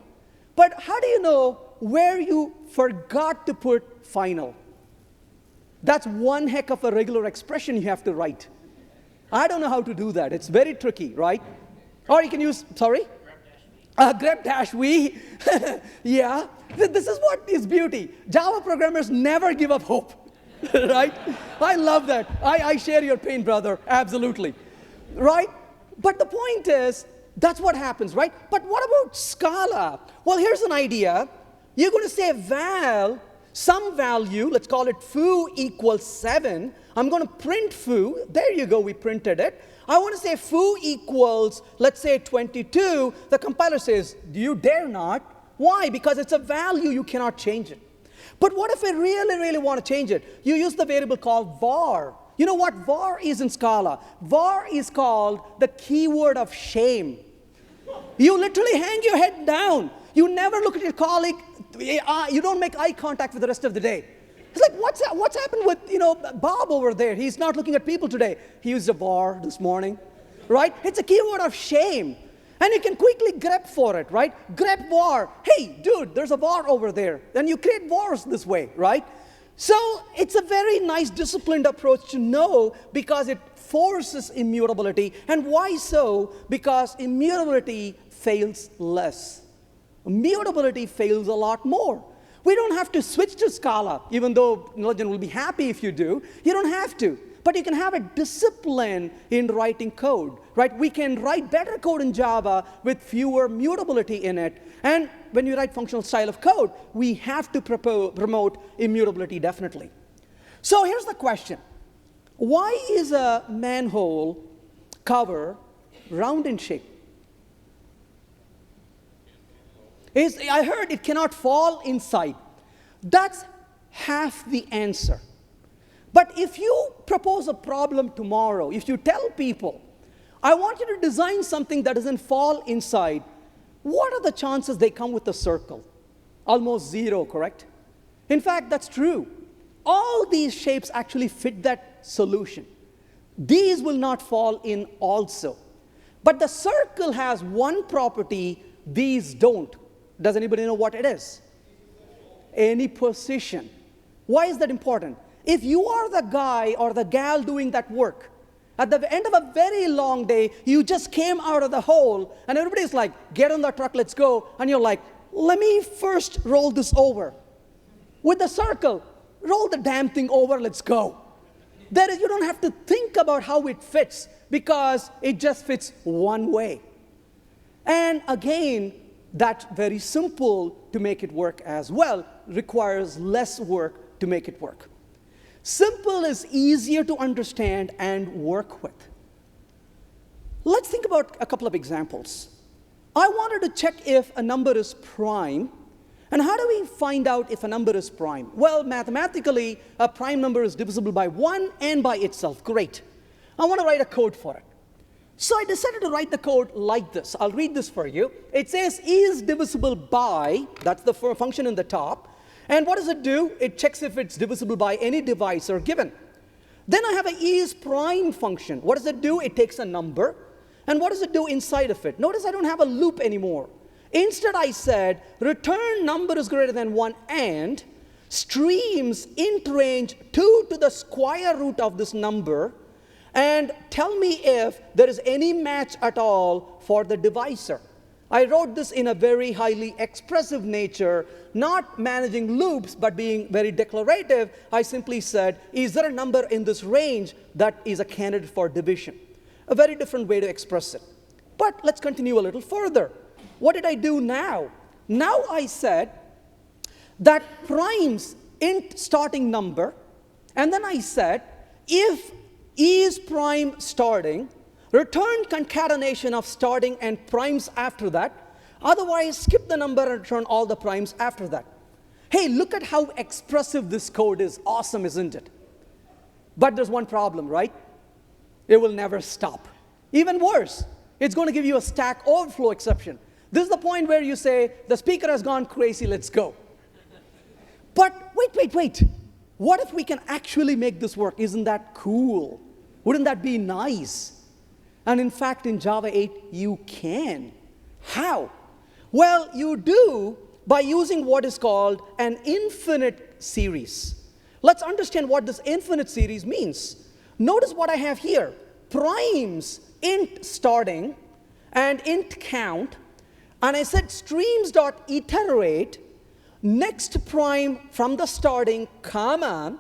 But how do you know where you forgot to put final? That's one heck of a regular expression you have to write. I don't know how to do that. It's very tricky, right? Or you can use, sorry? Grep dash we. Yeah. This is what is beauty. Java programmers never give up hope. Right? I love that. I share your pain, brother. Absolutely. Right? But the point is, that's what happens, right? But what about Scala? Well, here's an idea. You're going to say val, some value, let's call it foo equals 7. I'm going to print foo. There you go, we printed it. I want to say foo equals, let's say 22. The compiler says, do you dare not? Why? Because it's a value, you cannot change it. But what if I really want to change it? You use the variable called var. You know what var is in Scala? Var is called the keyword of shame. You literally hang your head down. You never look at your colleague. You don't make eye contact for the rest of the day. It's like, what's happened with, Bob over there? He's not looking at people today. He used a var this morning, right? It's a keyword of shame. And you can quickly grep for it, right? Grep var. Hey, dude, there's a var over there. And you create vars this way, right? So it's a very nice disciplined approach to know because it forces immutability. And why so? Because immutability fails less. Mutability fails a lot more. We don't have to switch to Scala, even though Legend will be happy if you do. You don't have to. But you can have a discipline in writing code, right? We can write better code in Java with fewer mutability in it. And when you write functional style of code, we have to promote immutability definitely. So here's the question. Why is a manhole cover round in shape? I heard it cannot fall inside. That's half the answer. But if you propose a problem tomorrow, if you tell people, I want you to design something that doesn't fall inside, what are the chances they come with a circle? Almost zero, correct? In fact, that's true. All these shapes actually fit that solution. These will not fall in also. But the circle has one property, these don't. Does anybody know what it is? Any position. Why is that important? If you are the guy or the gal doing that work, at the end of a very long day, you just came out of the hole, and everybody's like, get on the truck, let's go. And you're like, let me first roll this over. With the circle, roll the damn thing over, let's go. You don't have to think about how it fits, because it just fits one way. And again, that's very simple to make it work as well, requires less work to make it work. Simple is easier to understand and work with. Let's think about a couple of examples. I wanted to check if a number is prime. And how do we find out if a number is prime? Well, mathematically, a prime number is divisible by 1 and by itself. Great. I want to write a code for it. So I decided to write the code like this. I'll read this for you. It says is divisible by, that's the function in the top. And what does it do? It checks if it's divisible by any divisor given. Then I have a is prime function. What does it do? It takes a number. And what does it do inside of it? Notice I don't have a loop anymore. Instead, I said, return number is greater than 1 and streams int range 2 to the square root of this number and tell me if there is any match at all for the divisor. I wrote this in a very highly expressive nature, not managing loops, but being very declarative. I simply said, is there a number in this range that is a candidate for division? A very different way to express it. But let's continue a little further. What did I do now? Now I said that primes int starting number, and then I said, if is prime starting, return concatenation of starting and primes after that. Otherwise, skip the number and return all the primes after that. Hey, look at how expressive this code is. Awesome, isn't it? But there's one problem, right? It will never stop. Even worse, it's going to give you a Stack Overflow exception. This is the point where you say, the speaker has gone crazy, let's go. But wait. What if we can actually make this work? Isn't that cool? Wouldn't that be nice? And in fact, in Java 8, you can. How? Well, you do by using what is called an infinite series. Let's understand what this infinite series means. Notice what I have here. Primes int starting and int count. And I said streams.iterate next prime from the starting, comma,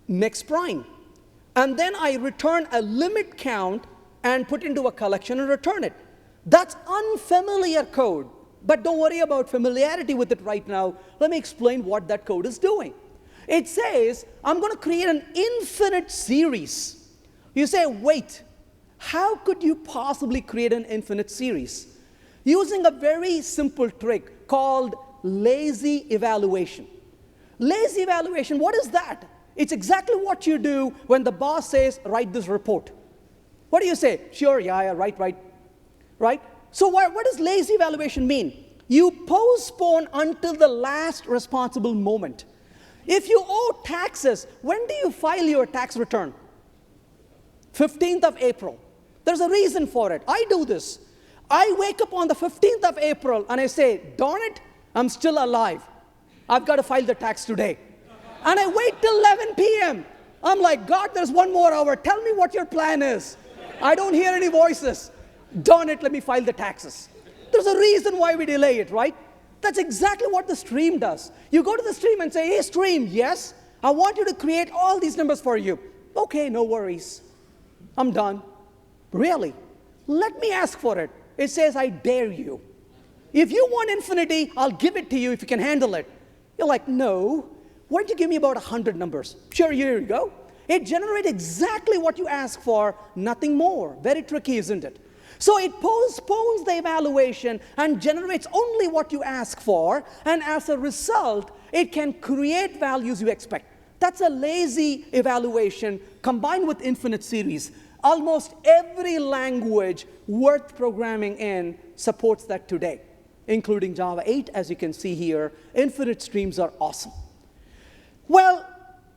next prime. And then I return a limit count and put into a collection and return it. That's unfamiliar code. But don't worry about familiarity with it right now. Let me explain what that code is doing. It says, I'm going to create an infinite series. You say, wait, how could you possibly create an infinite series? Using a very simple trick called lazy evaluation. Lazy evaluation, what is that? It's exactly what you do when the boss says, write this report. What do you say? Sure, yeah, right? So what does lazy evaluation mean? You postpone until the last responsible moment. If you owe taxes, when do you file your tax return? 15th of April. There's a reason for it. I do this. I wake up on the 15th of April and I say, darn it, I'm still alive. I've got to file the tax today. And I wait till 11 p.m. I'm like, God, there's one more hour. Tell me what your plan is. I don't hear any voices. Darn it, let me file the taxes. There's a reason why we delay it, right? That's exactly what the stream does. You go to the stream and say, hey, stream, yes, I want you to create all these numbers for you. Okay, no worries. I'm done. Really? Let me ask for it. It says, I dare you. If you want infinity, I'll give it to you if you can handle it. You're like, no. Why don't you give me about 100 numbers? Sure, here you go. It generates exactly what you ask for, nothing more. Very tricky, isn't it? So it postpones the evaluation and generates only what you ask for, and as a result, it can create values you expect. That's a lazy evaluation combined with infinite series. Almost every language worth programming in supports that today, including Java 8, as you can see here. Infinite streams are awesome. Well,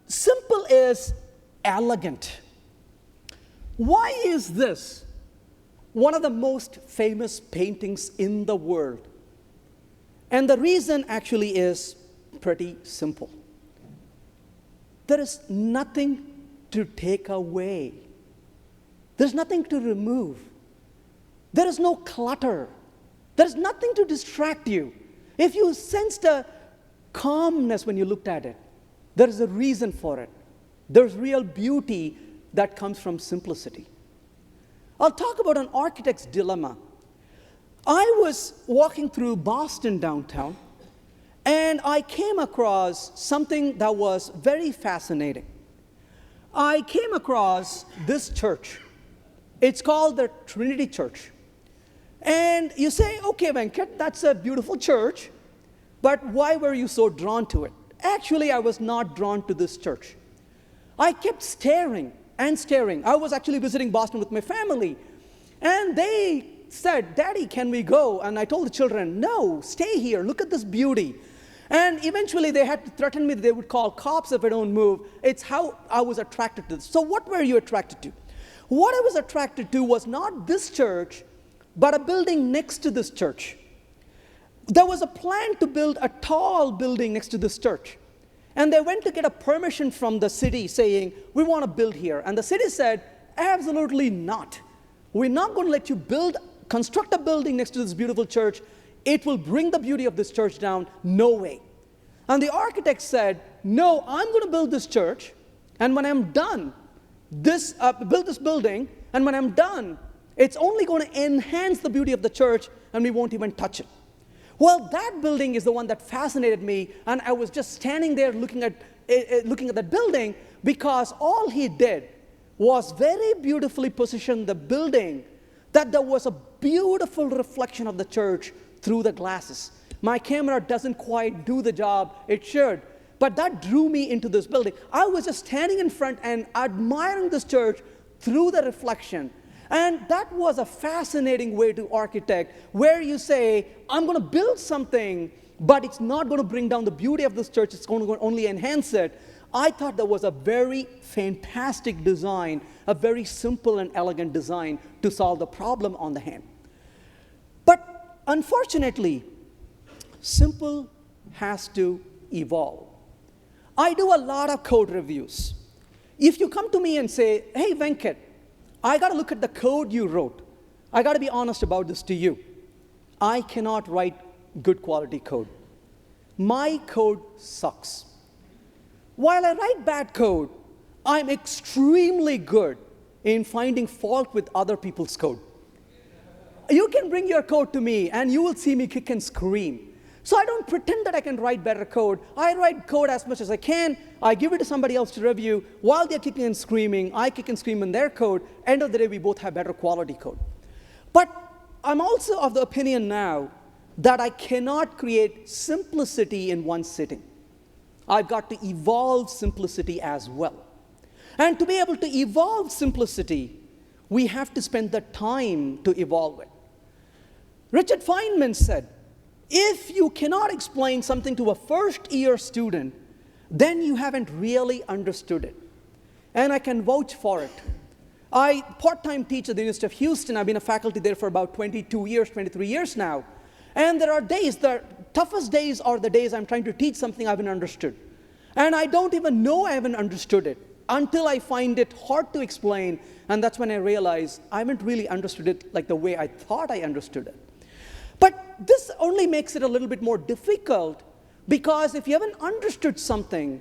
simple is elegant. Why is this one of the most famous paintings in the world? And the reason actually is pretty simple. There is nothing to take away. There's nothing to remove. There is no clutter. There's nothing to distract you. If you sensed a calmness when you looked at it, there is a reason for it. There's real beauty that comes from simplicity. I'll talk about an architect's dilemma. I was walking through Boston downtown, and I came across something that was very fascinating. I came across this church. It's called the Trinity Church. And you say, okay, Venkat, that's a beautiful church, but why were you so drawn to it? Actually, I was not drawn to this church. I kept staring and staring. I was actually visiting Boston with my family, and they said, Daddy, can we go? And I told the children, no, stay here. Look at this beauty. And eventually, they had to threaten me that they would call cops if I don't move. It's how I was attracted to this. So what were you attracted to? What I was attracted to was not this church, but a building next to this church. There was a plan to build a tall building next to this church. And they went to get a permission from the city saying, we want to build here. And the city said, absolutely not. We're not going to let you build construct a building next to this beautiful church. It will bring the beauty of this church down. No way. And the architect said, no, I'm going to build this church, and when I'm done, build this building, and when I'm done, it's only going to enhance the beauty of the church, and we won't even touch it. Well, that building is the one that fascinated me, and I was just standing there looking at that building, because all he did was very beautifully position the building that there was a beautiful reflection of the church through the glasses. My camera doesn't quite do the job it should, but that drew me into this building. I was just standing in front and admiring this church through the reflection. And that was a fascinating way to architect, where you say, I'm going to build something, but it's not going to bring down the beauty of this church, it's going to only enhance it. I thought that was a very fantastic design, a very simple and elegant design to solve the problem on the hand. But unfortunately, simple has to evolve. I do a lot of code reviews. If you come to me and say, hey, Venkat, I got to look at the code you wrote. I got to be honest about this to you. I cannot write good quality code. My code sucks. While I write bad code, I'm extremely good in finding fault with other people's code. You can bring your code to me, and you will see me kick and scream. So I don't pretend that I can write better code. I write code as much as I can. I give it to somebody else to review. While they're kicking and screaming, I kick and scream in their code. End of the day, we both have better quality code. But I'm also of the opinion now that I cannot create simplicity in one sitting. I've got to evolve simplicity as well. And to be able to evolve simplicity, we have to spend the time to evolve it. Richard Feynman said, if you cannot explain something to a first-year student, then you haven't really understood it. And I can vouch for it. I part-time teach at the University of Houston. I've been a faculty there for about 22 years, 23 years now. And there are days, the toughest days are the days I'm trying to teach something I haven't understood. And I don't even know I haven't understood it until I find it hard to explain. And that's when I realize I haven't really understood it like the way I thought I understood it. But this only makes it a little bit more difficult, because if you haven't understood something,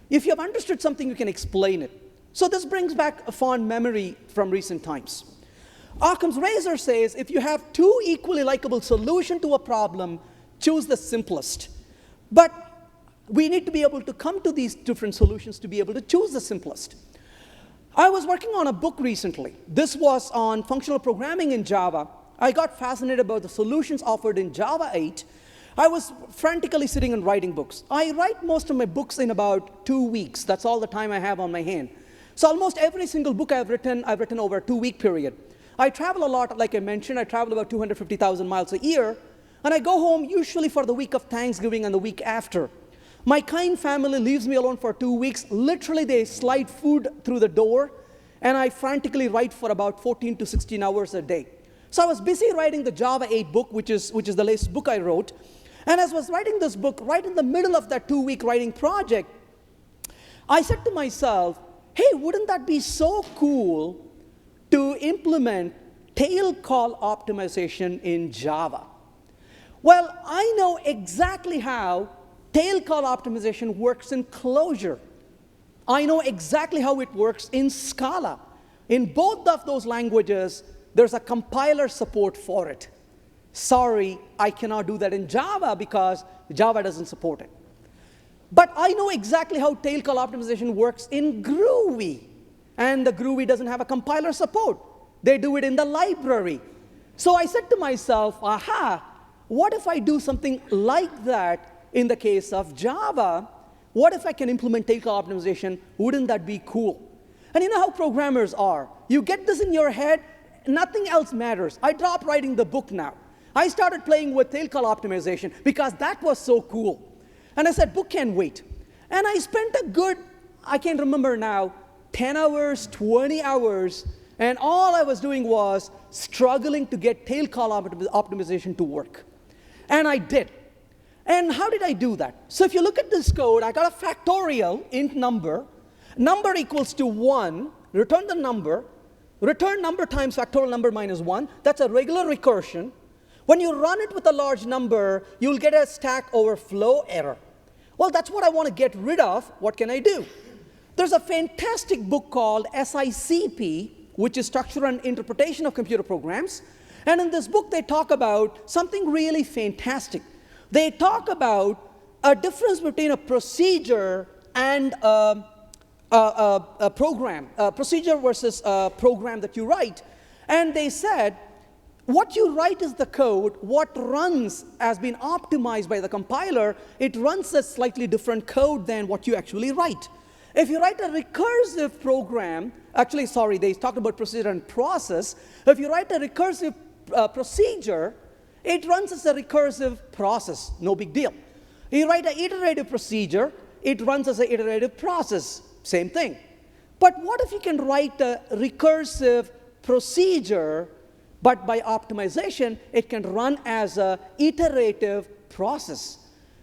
you can explain it. So this brings back a fond memory from recent times. Occam's razor says, if you have two equally likable solutions to a problem, choose the simplest. But we need to be able to come to these different solutions to be able to choose the simplest. I was working on a book recently. This was on functional programming in Java. I got fascinated about the solutions offered in Java 8. I was frantically sitting and writing books. I write most of my books in about 2 weeks. That's all the time I have on my hand. So almost every single book I've written over a 2-week period. I travel a lot, like I mentioned. I travel about 250,000 miles a year. And I go home usually for the week of Thanksgiving and the week after. My kind family leaves me alone for 2 weeks. Literally, they slide food through the door. And I frantically write for about 14 to 16 hours a day. So I was busy writing the Java 8 book, which is the latest book I wrote. And as I was writing this book, right in the middle of that 2-week writing project, I said to myself, hey, wouldn't that be so cool to implement tail call optimization in Java? Well, I know exactly how tail call optimization works in Clojure. I know exactly how it works in Scala. In both of those languages, there's a compiler support for it. Sorry, I cannot do that in Java because Java doesn't support it. But I know exactly how tail call optimization works in Groovy. And the Groovy doesn't have a compiler support. They do it in the library. So I said to myself, aha, what if I do something like that in the case of Java? What if I can implement tail call optimization? Wouldn't that be cool? And you know how programmers are. You get this in your head, nothing else matters. I dropped writing the book now. I started playing with tail call optimization because that was so cool. And I said, book can wait. And I spent a good, I can't remember now, 10 hours, 20 hours, and all I was doing was struggling to get tail call optimization to work. And I did. And how did I do that? So if you look at this code, I got a factorial int number. Number equals to 1, return the number. return number times factorial number minus 1. That's a regular recursion. When you run it with a large number, you'll get a stack overflow error. Well, that's what I want to get rid of. What can I do? There's a fantastic book called SICP, which is Structure and Interpretation of Computer Programs. And in this book, they talk about something really fantastic. They talk about a difference between a procedure and a program, a procedure versus a program that you write. And they said, what you write is the code. What runs has been optimized by the compiler. It runs a slightly different code than what you actually write. If you write a recursive program, actually, sorry, they talked about procedure and process. If you write a recursive procedure, it runs as a recursive process, no big deal. You write an iterative procedure, it runs as an iterative process, same thing. But what if you can write a recursive procedure, but by optimization, it can run as an iterative process?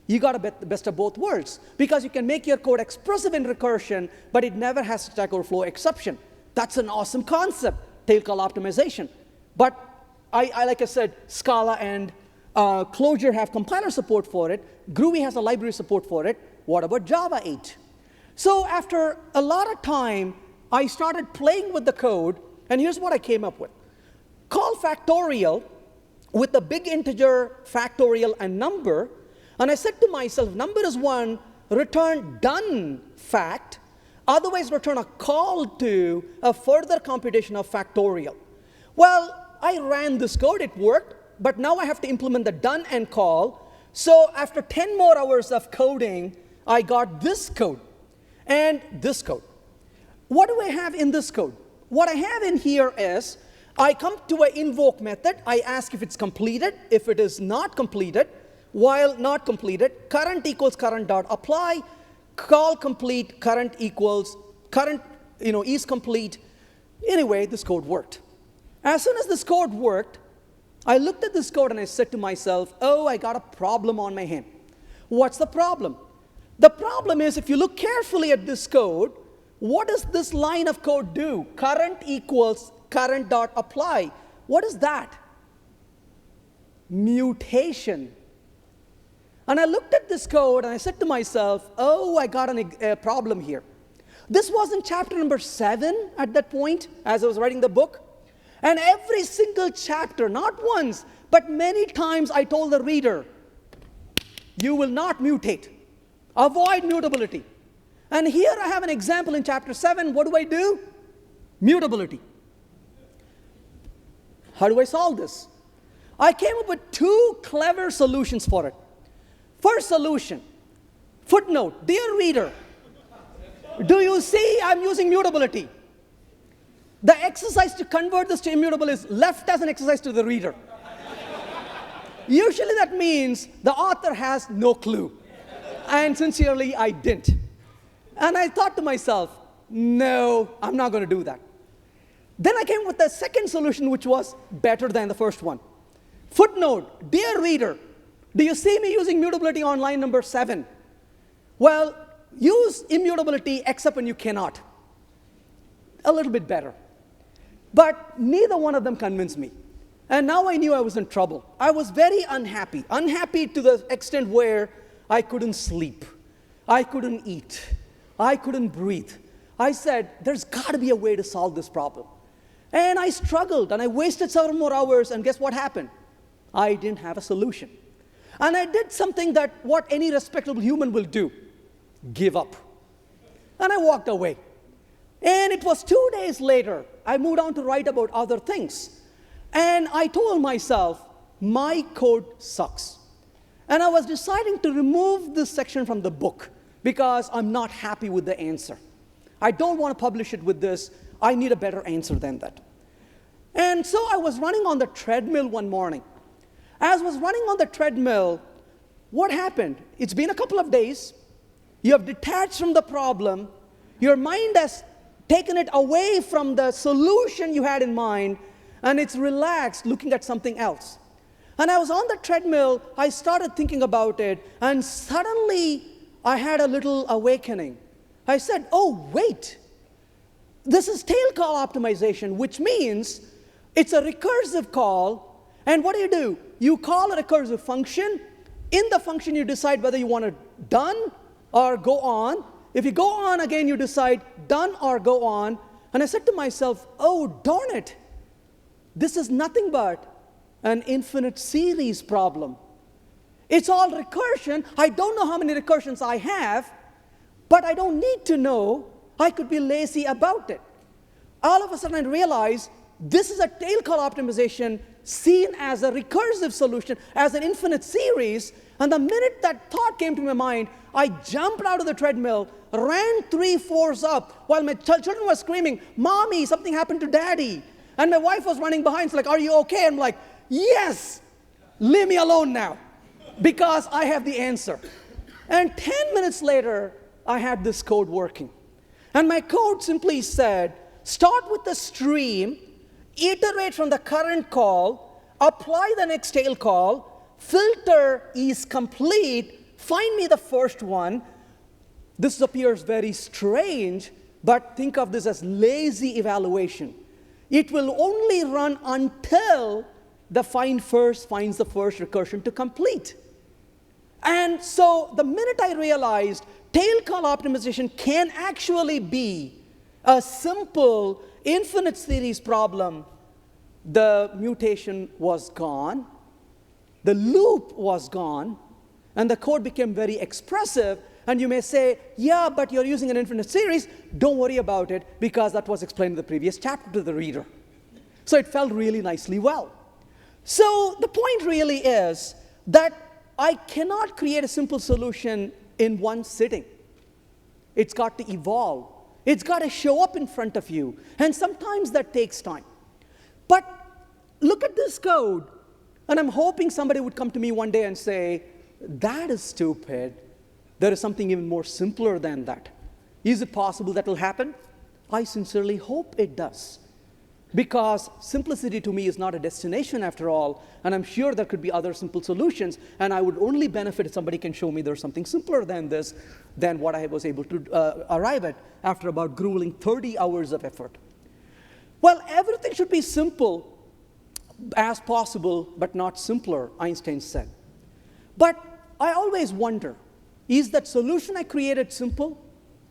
You got the best of both worlds, because you can make your code expressive in recursion, but it never has stack overflow exception. That's an awesome concept, tail call optimization. But like I said, Scala and Clojure have compiler support for it. Groovy has a library support for it. What about Java 8? So after a lot of time, I started playing with the code, and here's what I came up with. Call factorial with a big integer factorial and number, and I said to myself, number is 1, return done fact, otherwise return a call to a further computation of factorial. Well, I ran this code, it worked, but now I have to implement the done and call. So after 10 more hours of coding, I got this code and this code. What do I have in this code? What I have in here is, I come to an invoke method, I ask if it's completed. If it is not completed, while not completed, current equals current dot apply, call complete, current equals current, is complete. Anyway, this code worked. As soon as this code worked, I looked at this code and I said to myself, oh, I got a problem on my hand. What's the problem? The problem is, if you look carefully at this code, what does this line of code do? Current equals current dot apply. What is that? Mutation. And I looked at this code and I said to myself, oh, I got a problem here. This was in chapter number 7 at that point, as I was writing the book. And every single chapter, not once, but many times, I told the reader, you will not mutate. Avoid mutability. And here I have an example in chapter 7. What do? Mutability. How do I solve this? I came up with 2 clever solutions for it. First solution, footnote, dear reader, do you see I'm using mutability? The exercise to convert this to immutable is left as an exercise to the reader. Usually that means the author has no clue. And sincerely, I didn't. And I thought to myself, no, I'm not going to do that. Then I came with the second solution, which was better than the first one. Footnote, dear reader, do you see me using mutability on line number 7? Well, use immutability except when you cannot. A little bit better. But neither one of them convinced me. And now I knew I was in trouble. I was very unhappy. Unhappy to the extent where I couldn't sleep. I couldn't eat. I couldn't breathe. I said, there's got to be a way to solve this problem. And I struggled, and I wasted several more hours, and guess what happened? I didn't have a solution. And I did something that what any respectable human will do, give up. And I walked away. And it was 2 days later, I moved on to write about other things. And I told myself, my code sucks. And I was deciding to remove this section from the book because I'm not happy with the answer. I don't want to publish it with this. I need a better answer than that. And so I was running on the treadmill one morning. As I was running on the treadmill, what happened? It's been a couple of days. You have detached from the problem. Your mind has taken it away from the solution you had in mind, and it's relaxed looking at something else. And I was on the treadmill. I started thinking about it, and suddenly I had a little awakening. I said, oh, wait. this is tail call optimization, which means it's a recursive call. And what do? You call a recursive function. In the function, you decide whether you want to done or go on. If you go on again, you decide done or go on. And I said to myself, oh, darn it. This is nothing but an infinite series problem. It's all recursion. I don't know how many recursions I have, but I don't need to know. I could be lazy about it. All of a sudden, I realize this is a tail call optimization seen as a recursive solution, as an infinite series. And the minute that thought came to my mind, I jumped out of the treadmill, ran 3 floors up, while my children were screaming, "Mommy, something happened to Daddy." And my wife was running behind, like, "Are you okay?" I'm like, "Yes, leave me alone now, because I have the answer." And 10 minutes later, I had this code working. And my code simply said, start with the stream, iterate from the current call, apply the next tail call, filter is complete, find me the first one. This appears very strange, but think of this as lazy evaluation. It will only run until the find first finds the first recursion to complete. And so the minute I realized tail call optimization can actually be a simple infinite series problem, the mutation was gone, the loop was gone, and the code became very expressive. And you may say, yeah, but you're using an infinite series. Don't worry about it, because that was explained in the previous chapter to the reader. So it felt really nicely well. So the point really is that I cannot create a simple solution in one sitting. It's got to evolve. It's got to show up in front of you. And sometimes that takes time. But look at this code. And I'm hoping somebody would come to me one day and say, that is stupid. There is something even more simpler than that. Is it possible that will happen? I sincerely hope it does. Because simplicity to me is not a destination after all, and I'm sure there could be other simple solutions, and I would only benefit if somebody can show me there's something simpler than this, than what I was able to arrive at after about grueling 30 hours of effort. Well, everything should be simple as possible, but not simpler, Einstein said. But I always wonder, is that solution I created simple,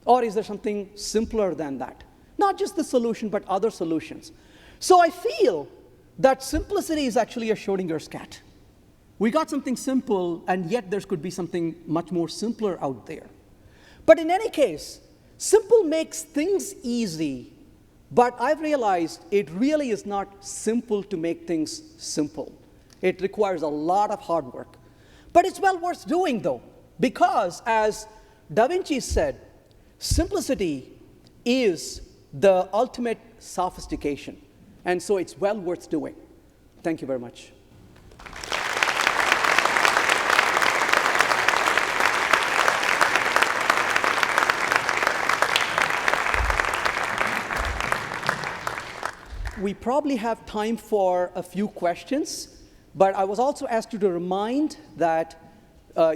or is there something simpler than that? Not just the solution, but other solutions. So I feel that simplicity is actually a Schrödinger's cat. We got something simple, and yet there could be something much more simpler out there. But in any case, simple makes things easy, but I've realized it really is not simple to make things simple. It requires a lot of hard work. But it's well worth doing, though, because as Da Vinci said, simplicity is the ultimate sophistication. And so it's well worth doing. Thank you very much. We probably have time for a few questions, but I was also asked to remind that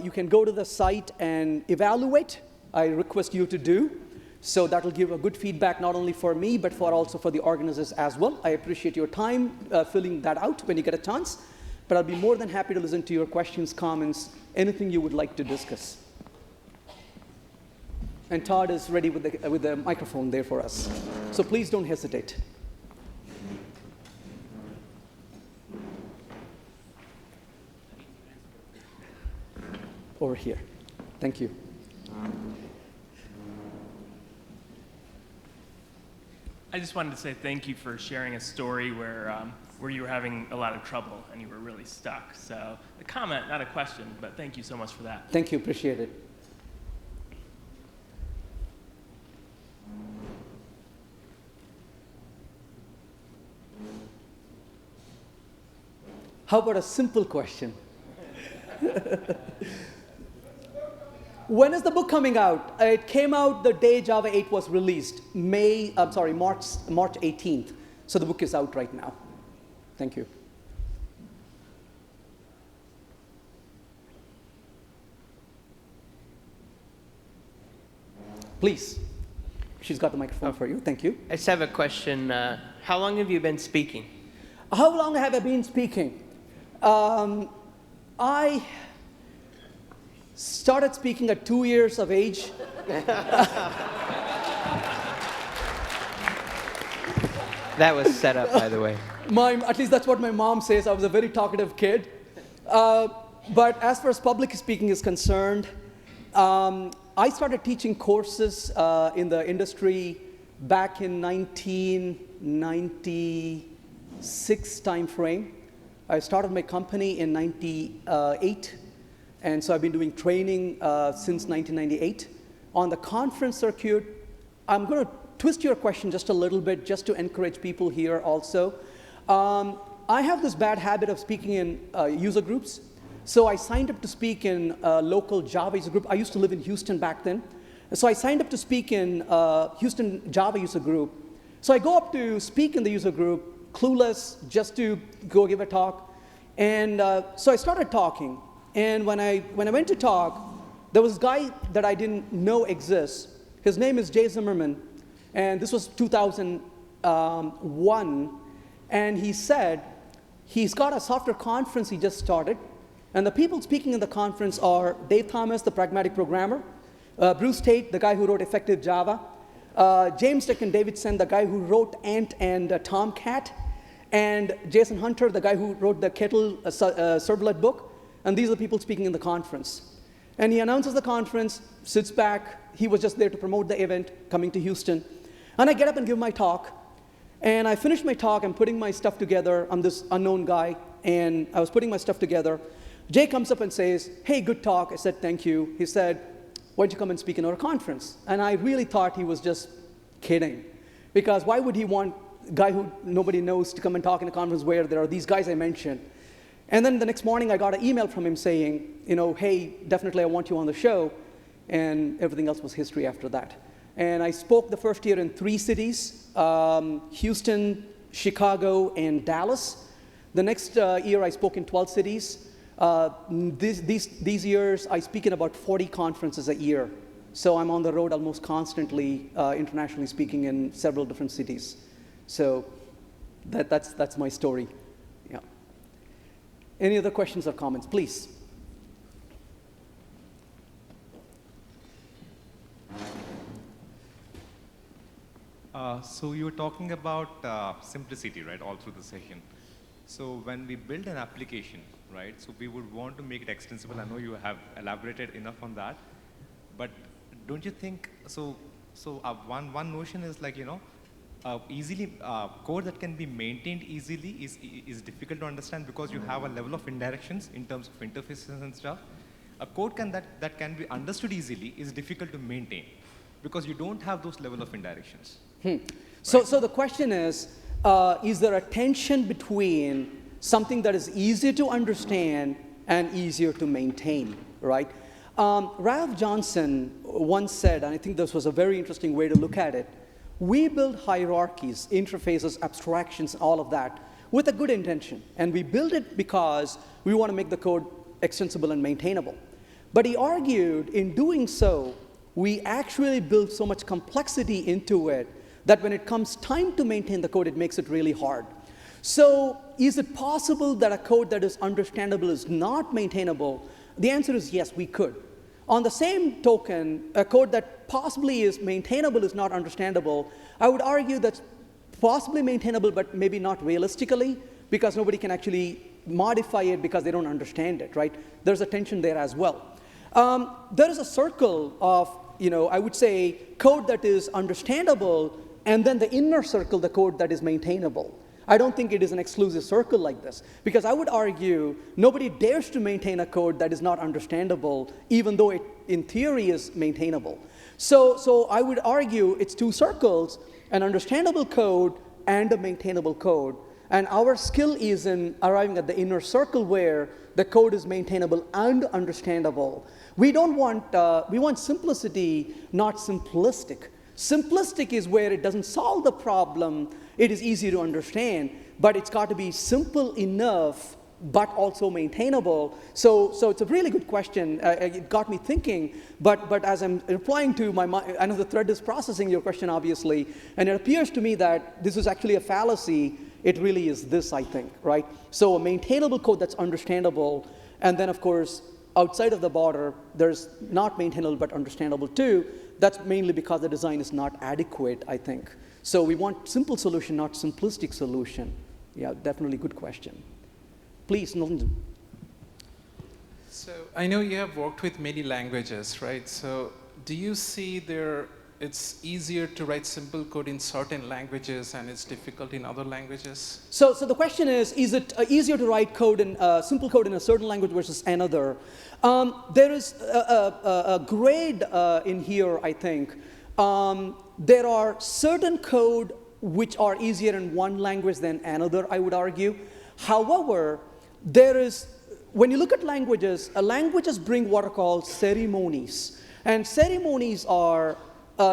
you can go to the site and evaluate. I request you to do. So that will give a good feedback not only for me, but also for the organizers as well. I appreciate your time filling that out when you get a chance. But I'll be more than happy to listen to your questions, comments, anything you would like to discuss. And Todd is ready with the microphone there for us. So please don't hesitate. Over here. Thank you. I just wanted to say thank you for sharing a story where you were having a lot of trouble and you were really stuck. So a comment, not a question, but thank you so much for that. Thank you, appreciate it. How about a simple question? When is the book coming out? It came out the day Java 8 was released, March 18th. So the book is out right now. Thank you. Please. She's got the microphone for you. Thank you. I just have a question. How long have you been speaking? How long have I been speaking? I started speaking at 2 years of age. That was set up, by the way. At least that's what my mom says. I was a very talkative kid. But as far as public speaking is concerned, I started teaching courses in the industry back in 1996 timeframe. I started my company in 98, and so I've been doing training since 1998. On the conference circuit, I'm going to twist your question just a little bit, just to encourage people here also. I have this bad habit of speaking in user groups. So I signed up to speak in a local Java user group. I used to live in Houston back then. So I signed up to speak in Houston Java user group. So I go up to speak in the user group, clueless, just to go give a talk. And so I started talking. And when I went to talk, there was a guy that I didn't know exists. His name is Jay Zimmerman. And this was 2001. And he said he's got a software conference he just started. And the people speaking in the conference are Dave Thomas, the pragmatic programmer, Bruce Tate, the guy who wrote Effective Java, James Dick and David Sen, the guy who wrote Ant and Tomcat, and Jason Hunter, the guy who wrote the Kettle servlet book. And these are the people speaking in the conference. And he announces the conference, sits back. He was just there to promote the event, coming to Houston. And I get up and give my talk. And I finish my talk. I'm putting my stuff together. I'm this unknown guy. And I was putting my stuff together. Jay comes up and says, hey, good talk. I said, thank you. He said, why don't you come and speak in our conference? And I really thought he was just kidding. Because why would he want a guy who nobody knows to come and talk in a conference where there are these guys I mentioned? And then the next morning, I got an email from him saying, hey, definitely I want you on the show. And everything else was history after that. And I spoke the first year in 3 cities, Houston, Chicago, and Dallas. The next year, I spoke in 12 cities. These years, I speak in about 40 conferences a year. So I'm on the road almost constantly, internationally speaking in several different cities. So that's my story. Yeah. Any other questions or comments, please? So you were talking about simplicity, right, all through the session. So when we build an application, right, so we would want to make it extensible. I know you have elaborated enough on that, but don't you think, one notion is like, code that can be maintained easily is difficult to understand because you have a level of indirections in terms of interfaces and stuff. A code that can be understood easily is difficult to maintain because you don't have those level of indirections. Right? So the question is there a tension between something that is easier to understand and easier to maintain, right? Ralph Johnson once said, and I think this was a very interesting way to look at it, we build hierarchies, interfaces, abstractions, all of that with a good intention. And we build it because we want to make the code extensible and maintainable. But he argued in doing so, we actually build so much complexity into it that when it comes time to maintain the code, it makes it really hard. So is it possible that a code that is understandable is not maintainable? The answer is yes, we could. On the same token, a code that possibly is maintainable is not understandable. I would argue that's possibly maintainable, but maybe not realistically, because nobody can actually modify it because they don't understand it, right? There's a tension there as well. There is a circle of, I would say, code that is understandable, and then the inner circle, the code that is maintainable. I don't think it is an exclusive circle like this, because I would argue nobody dares to maintain a code that is not understandable, even though it, in theory, is maintainable. So I would argue it's 2 circles, an understandable code and a maintainable code. And our skill is in arriving at the inner circle where the code is maintainable and understandable. We want simplicity, not simplistic. Simplistic is where it doesn't solve the problem. It is easy to understand, but it's got to be simple enough but also maintainable? So it's a really good question. It got me thinking, but as I'm replying to I know the thread is processing your question, obviously, and it appears to me that this is actually a fallacy. It really is this, I think, right? So a maintainable code that's understandable, and then, of course, outside of the border, there's not maintainable but understandable too. That's mainly because the design is not adequate, I think. So we want simple solution, not simplistic solution. Yeah, definitely good question. Please, Nalin. So I know you have worked with many languages, right? So do you see it's easier to write simple code in certain languages and it's difficult in other languages? So the question is it easier to write code in simple code in a certain language versus another? There is a grade in here, I think. There are certain code which are easier in one language than another, I would argue. However, when you look at languages, languages bring what are called ceremonies. And ceremonies are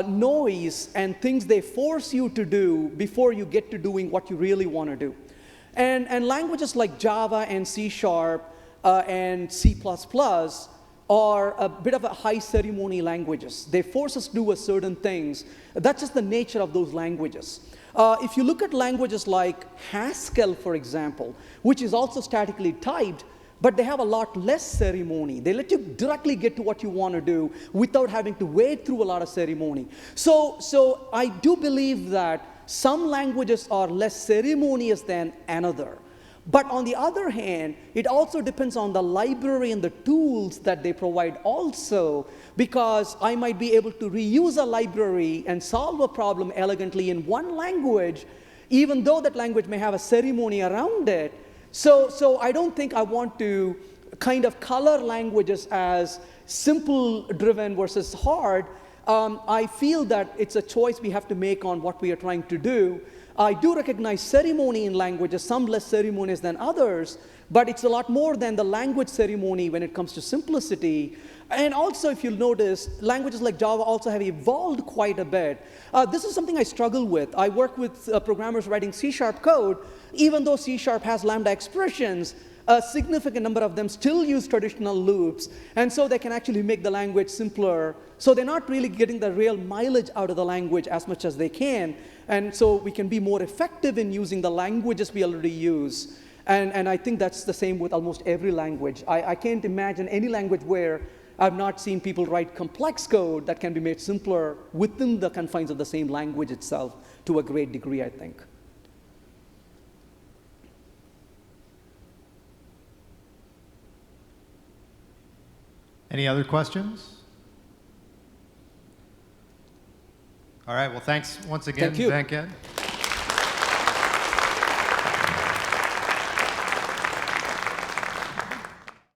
noise and things they force you to do before you get to doing what you really want to do. And languages like Java and C# and C++ are a bit of a high ceremony languages. They force us to do certain things. That's just the nature of those languages. If you look at languages like Haskell, for example, which is also statically typed, but they have a lot less ceremony. They let you directly get to what you want to do without having to wade through a lot of ceremony. So I do believe that some languages are less ceremonious than another. But on the other hand, it also depends on the library and the tools that they provide also, because I might be able to reuse a library and solve a problem elegantly in one language, even though that language may have a ceremony around it. So I don't think I want to kind of color languages as simple driven versus hard. I feel that it's a choice we have to make on what we are trying to do. I do recognize ceremony in languages, some less ceremonious than others, but it's a lot more than the language ceremony when it comes to simplicity. And also, if you'll notice, languages like Java also have evolved quite a bit. This is something I struggle with. I work with programmers writing C# code. Even though C# has Lambda expressions, a significant number of them still use traditional loops, and so they can actually make the language simpler. So they're not really getting the real mileage out of the language as much as they can, and so we can be more effective in using the languages we already use. And I think that's the same with almost every language. I can't imagine any language where I've not seen people write complex code that can be made simpler within the confines of the same language itself to a great degree, I think. Any other questions? All right, well, thanks once again, Thank you. Venkat.